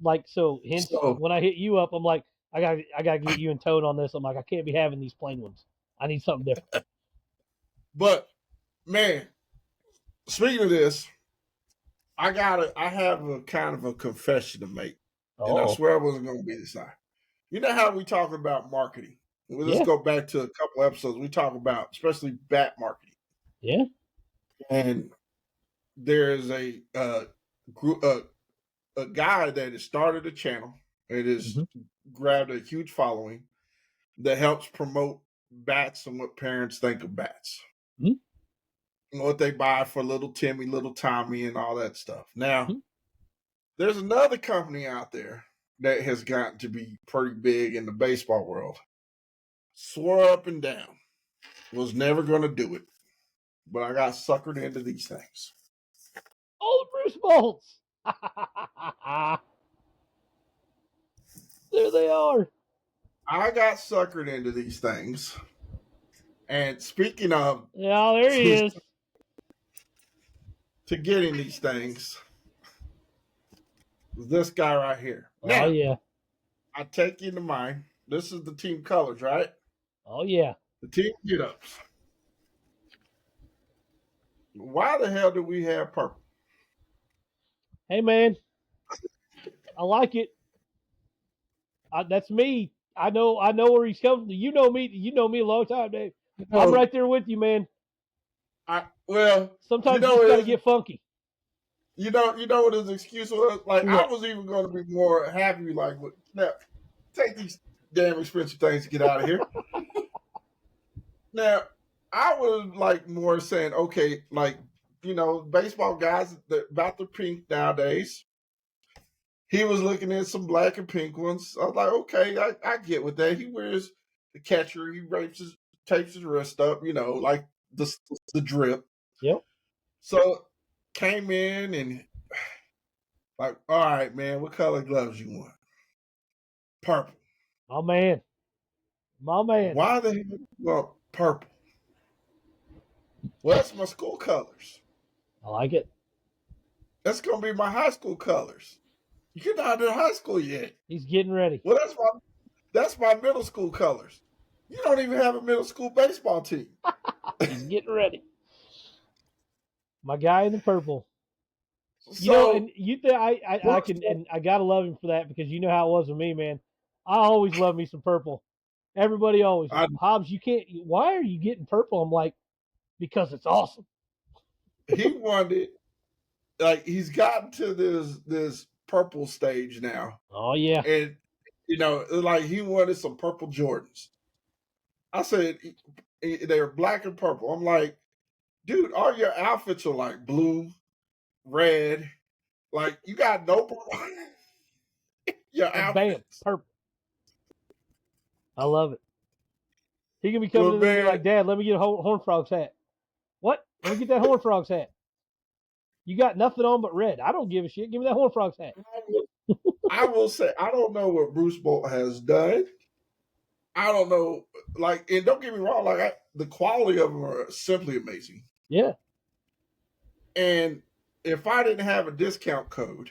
Like so, hence So, when I hit you up, I'm like, I gotta get you in tone on this. I'm like, I can't be having these plain ones. I need something different. but man, speaking of this, I have a kind of a confession to make, and I Oh swear I wasn't going to be this high. You know how we talk about marketing? Well, let's yeah, go back to a couple episodes. We talk about especially bat marketing, yeah. and there's group a guy that has started a channel. It has Mm-hmm. grabbed a huge following that helps promote bats and what parents think of bats. Mm-hmm. What they buy for little Timmy, little Tommy, and all that stuff. Now, Mm-hmm. there's another company out there that has gotten to be pretty big in the baseball world. Swore up and down. Was never going to do it, but I got suckered into these things. Oh, the Bruce Bolts. There they are. I got suckered into these things. And speaking of Yeah, there he to, is. to getting these things, this guy right here. Oh Now, yeah. I take you to mind. This is the team colors, right? Oh yeah. The team get ups. Why the hell do we have purple? Hey man, I like it. That's me. I know where he's coming from. You know me. You know me a long time, Dave. I'm No, right there with you, man. well, Sometimes you just got to his get funky. you know what his excuse was? Like I What? was even going to be more happy. Like, now take these damn expensive things to get out of here. Now, I was like more saying, okay, like baseball guys that about the pink nowadays. He was looking at some black and pink ones. I was like, okay, I get with that. He wears the catcher. He tapes his wrist up, like the drip. Yep. So came in and like, all right, man, what color gloves you want? Purple. My man. My man. Why the hell? Well, purple. Well, that's my school colors. I like it. That's gonna be my high school colors. You're not in high school yet. He's getting ready. Well, that's my middle school colors. You don't even have a middle school baseball team. He's getting ready. My guy in the purple. You know, and So, you think I Bruce, can, and I gotta love him for that because you know how it was with me, man. I always love me some purple. Everybody always, I, Hobbs, you can't. Why are you getting purple? I'm like, because it's awesome. he wanted like he's gotten to this purple stage now, Oh yeah, and like he wanted some purple Jordans. I said they're black and purple. I'm like, dude, all your outfits are like blue, red. Like you got no your and bam, outfits. purple. I love it. He can be coming Well, to me and be man, like, Dad, let me get a horn frog's hat. What? Let me get that horn frog's hat. You got nothing on but red. I don't give a shit. Give me that horn frog's hat. I will say I don't know what Bruce Bolt has done. I don't know, like, and don't get me wrong, like the quality of them are simply amazing. Yeah, And if I didn't have a discount code,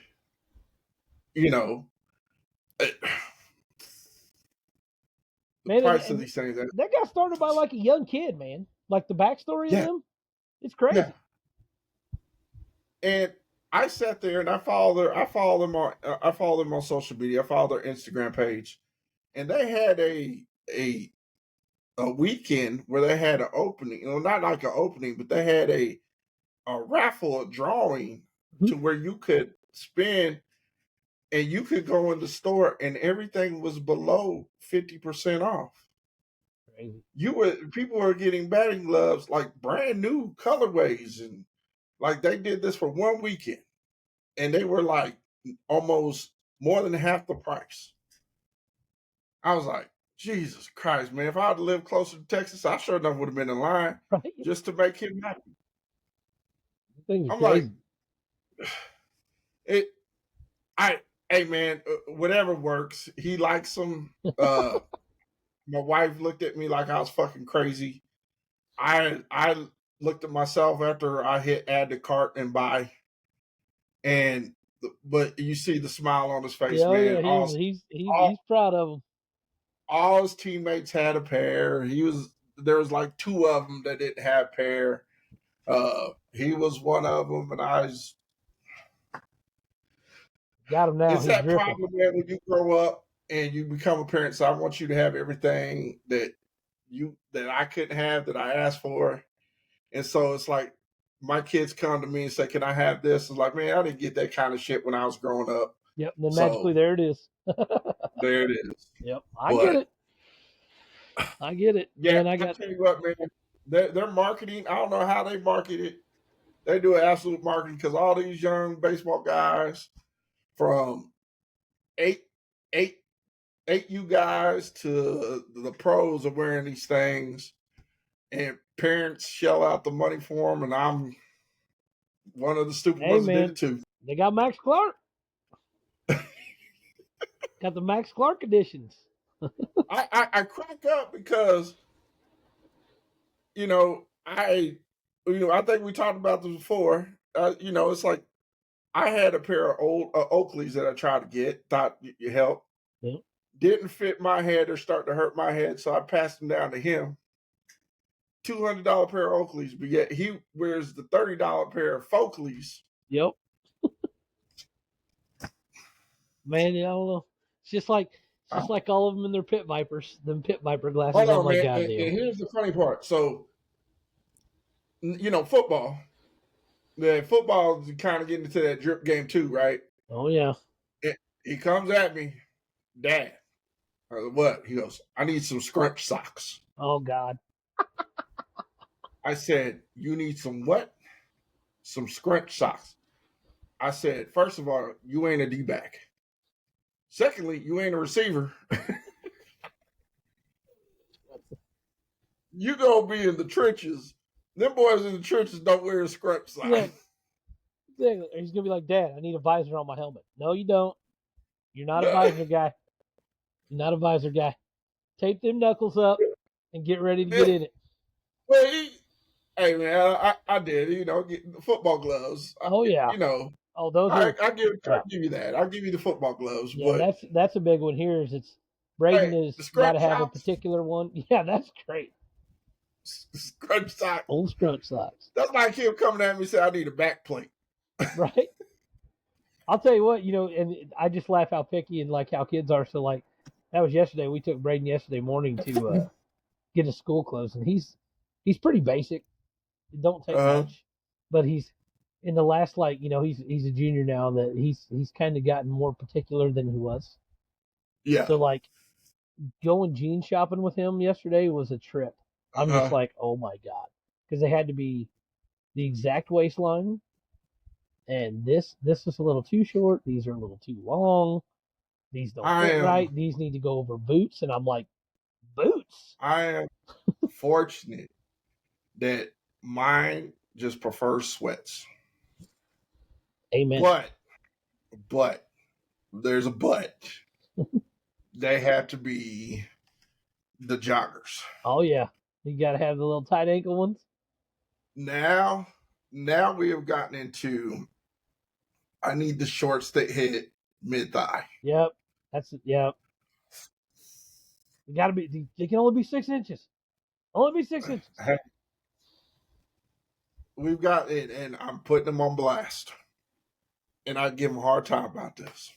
you know, the man, price of and these things. that got started by like a young kid, man. Like the backstory of Yeah, them, it's yeah. crazy. And I sat there and I follow them on social media. I follow their Instagram page, and they had a weekend where they had an opening. Not like an opening, but they had a raffle, a drawing Mhm. to where you could spend and you could go in the store and everything was below 50% off. Crazy. People were getting batting gloves like brand new colorways, and like they did this for one weekend and they were like almost more than half the price. I was like, Jesus Christ, man! If I had lived closer to Texas, I sure enough would have been in line Right? just to make him happy. Things are I'm like, crazy. it. I, hey man, whatever works. He likes them. My wife looked at me like I was fucking crazy. I looked at myself after I hit add to cart and buy, and but you see the smile on his face, Yeah, oh man. yeah, All he's proud of them. all his teammates had a pair. There was like two of them that didn't have a pair. He was one of them, and Got him now. it's He's that dripping. problem, man, when you grow up and you become a parent. So I want you to have everything that I couldn't have that I asked for. And so it's like my kids come to me and say, "Can I have this?" It's like, man, I didn't get that kind of shit when I was growing up. Yep. And then magically So there it is. there it is. Yep. I get But it. I get it, yeah, man. I I got. tell you what, man, their marketing. I don't know how they market it. They do absolute marketing because all these young baseball guys from eight, eight, eight you guys to the pros are wearing these things, and parents shell out the money for them, and I'm one of the stupid Hey ones that did man, it too. they got Max Clark. Got the Max Clark editions. I crack up because I think we talked about this before. It's like I had a pair of old Oakleys that I tried to get, thought you help, Yep. didn't fit my head or start to hurt my head, so I passed them down to him. $200 pair of Oakleys, but yet he wears the $30 pair of Folkleys. Yep. Man, I don't know. It's just like all of them in their pit vipers, them pit viper glasses. Hold Oh on, my man. god, And Dale. here's the funny part. So, football. The football is kind of getting into that drip game too, right? Oh yeah. He comes at me, Dad. What? He goes, I need some scrunch socks. Oh god. I said, you need some what? Some scrunch socks. I said, first of all, you ain't a D back. Secondly, you ain't a receiver. You gonna be in the trenches. Them boys in the trenches don't wear a scrunch sock. Yeah. He's gonna be like, Dad, I need a visor on my helmet. No, you don't. You're not a No. visor guy. You're not a visor guy. Tape them knuckles up and get ready to get in it. Well, hey man, I did. Get the football gloves. Oh yeah. Oh, those I, are I give yeah. you that. I'll give you the football gloves. Yeah, But that's a big one here. Is it's Braden hey, the has got scrunch to have a socks, particular one. Yeah, that's great. scrunch socks. Old scrunch socks, That's like him coming at me and say, I need a back plate. right? I'll tell you what, and I just laugh how picky and like how kids are. So like that was yesterday. We took Braden yesterday morning to get his school clothes, and he's pretty basic. It don't take Uh, much, but he's in the last he's a junior now that he's kind of gotten more particular than he was. yeah. So like going jean shopping with him yesterday was a trip. I'm just Uh, like, oh my god, because they had to be the exact waistline, and this is a little too short. These are a little too long. These don't I fit am right. These need to go over boots, and I'm like, boots? I am fortunate that mine just prefers sweats. Amen. But there's a but. They have to be the joggers. Oh yeah, you got to have the little tight ankle ones. Now we have gotten into I need the shorts that hit mid thigh. Yep, yep. You got to be. They can only be 6 inches. Only be 6 inches. We've got it, and I'm putting them on blast. And I give him a hard time about this.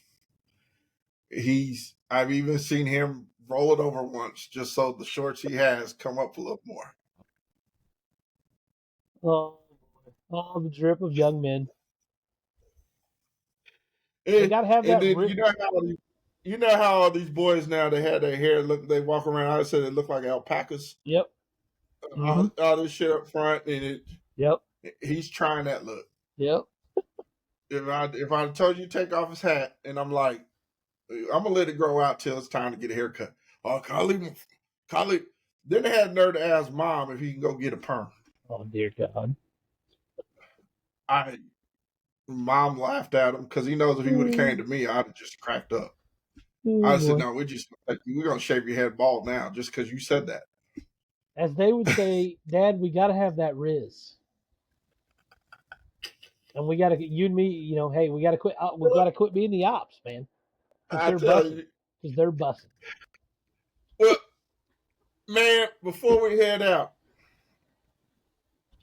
I've even seen him roll it over once just so the shorts he has come up a little more. Oh, oh, the drip of young men. They And, got to have and that then rip. you know how all these boys now they had their hair look they walk around. I said they look like alpacas. Yep. Mm-hmm. All this shit up front, and Yep. he's trying that look. Yep. if I told you to take off his hat, and I'm like, I'm gonna let it grow out till it's time to get a haircut. Oh, Kali. Then they had the nerve to ask mom if he can go get a perm. Oh dear God. I Mom laughed at him because he knows if he would have came to me, I'd have just cracked up. Oh I said, boy. "No, we're gonna shave your head bald now just because you said that." As they would say, Dad, we got to have that Riz, and we got to you and me. You know, hey, we got to quit. We got to quit being the ops, man, because I they're tell bussing. you, Because they're bussing. well, man. Before we head out,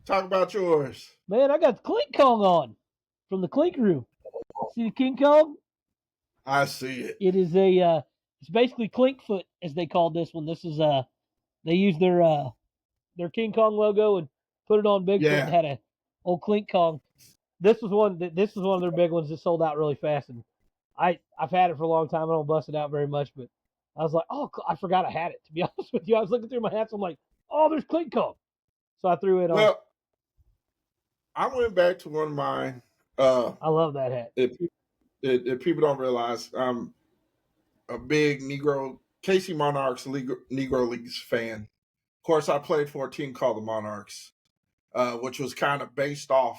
talk about yours. Man, I got the Clink Kong on from the Clink Room. See the King Kong? I see it. It is a. It's basically Clink Foot, as they called this one. This is they used their King Kong logo and put it on Bigfoot and Yeah. had a old Clink Kong. This was one. This was one of their big ones that sold out really fast, and I've had it for a long time. I don't bust it out very much, but I was like, oh, I forgot I had it. To be honest with you, I was looking through my hats. I'm like, oh, there's Clink Kong, so I threw it on. Well, I went back to one of mine. I love that hat. If people don't realize, I'm a big Negro KC Monarchs Negro Leagues fan. Of course, I played for a team called the Monarchs, which was kind of based off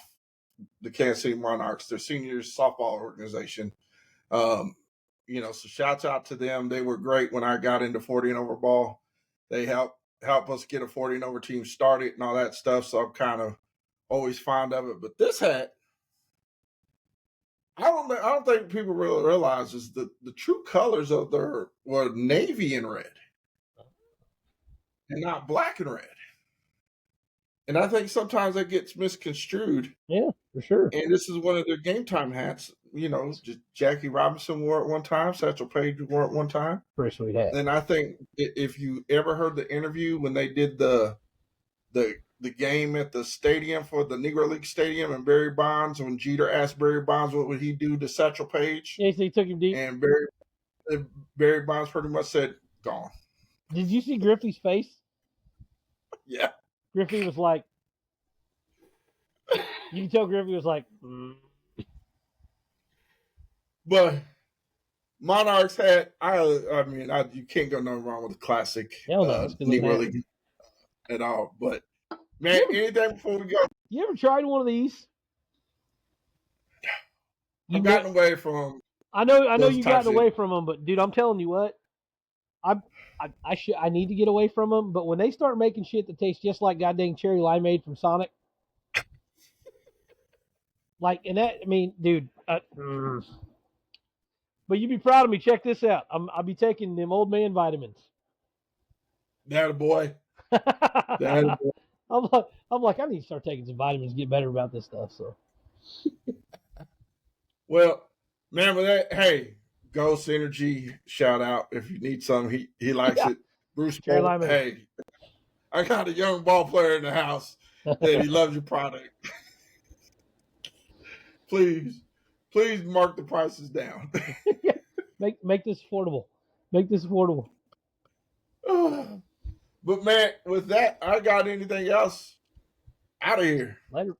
the Kansas City Monarchs, their seniors softball organization. Um, so shouts out to them. They were great when I got into 40 and over ball. They help us get a 40 and over team started and all that stuff. So I'm kind of always fond of it. But this hat, I don't think people really realize is the true colors of their were navy and red, and not black and red. And I think sometimes that gets misconstrued. Yeah, for sure. And this is one of their game time hats. Just Jackie Robinson wore it one time. Satchel Paige wore it one time. Pretty sweet hat. And I think if you ever heard the interview when they did the game at the stadium for the Negro League Stadium and Barry Bonds, when Jeter asked Barry Bonds what would he do to Satchel Paige, Yeah, so he took him deep. and Barry Bonds pretty much said, "Gone." Did you see Griffey's face? Yeah, Griffey was like, you can tell Griffey was like, but Monarchs hat. You can't go no wrong with a classic hell no, it's good looking Negro hat. League at all. But man, anything before we go? You ever tried one of these? I've gotten away from. I know those you types gotten away from them, but dude, I'm telling you what, I need to get away from them. But when they start making shit that tastes just like goddamn cherry limeade from Sonic, like, and that, I mean, dude. But you'd be proud of me. Check this out. I'll be taking them old man vitamins. That a boy. That a boy. I'm like, I need to start taking some vitamins to get better about this stuff. So, Well, man, with that, hey, Ghost Energy, shout out if you need some. He likes yeah, it. Bruce, cherry limeade. hey, I got a young ball player in the house that he loves your product. please mark the prices down. Yeah, make this affordable. Make this affordable. But man, with that, I got anything else out of here. Later.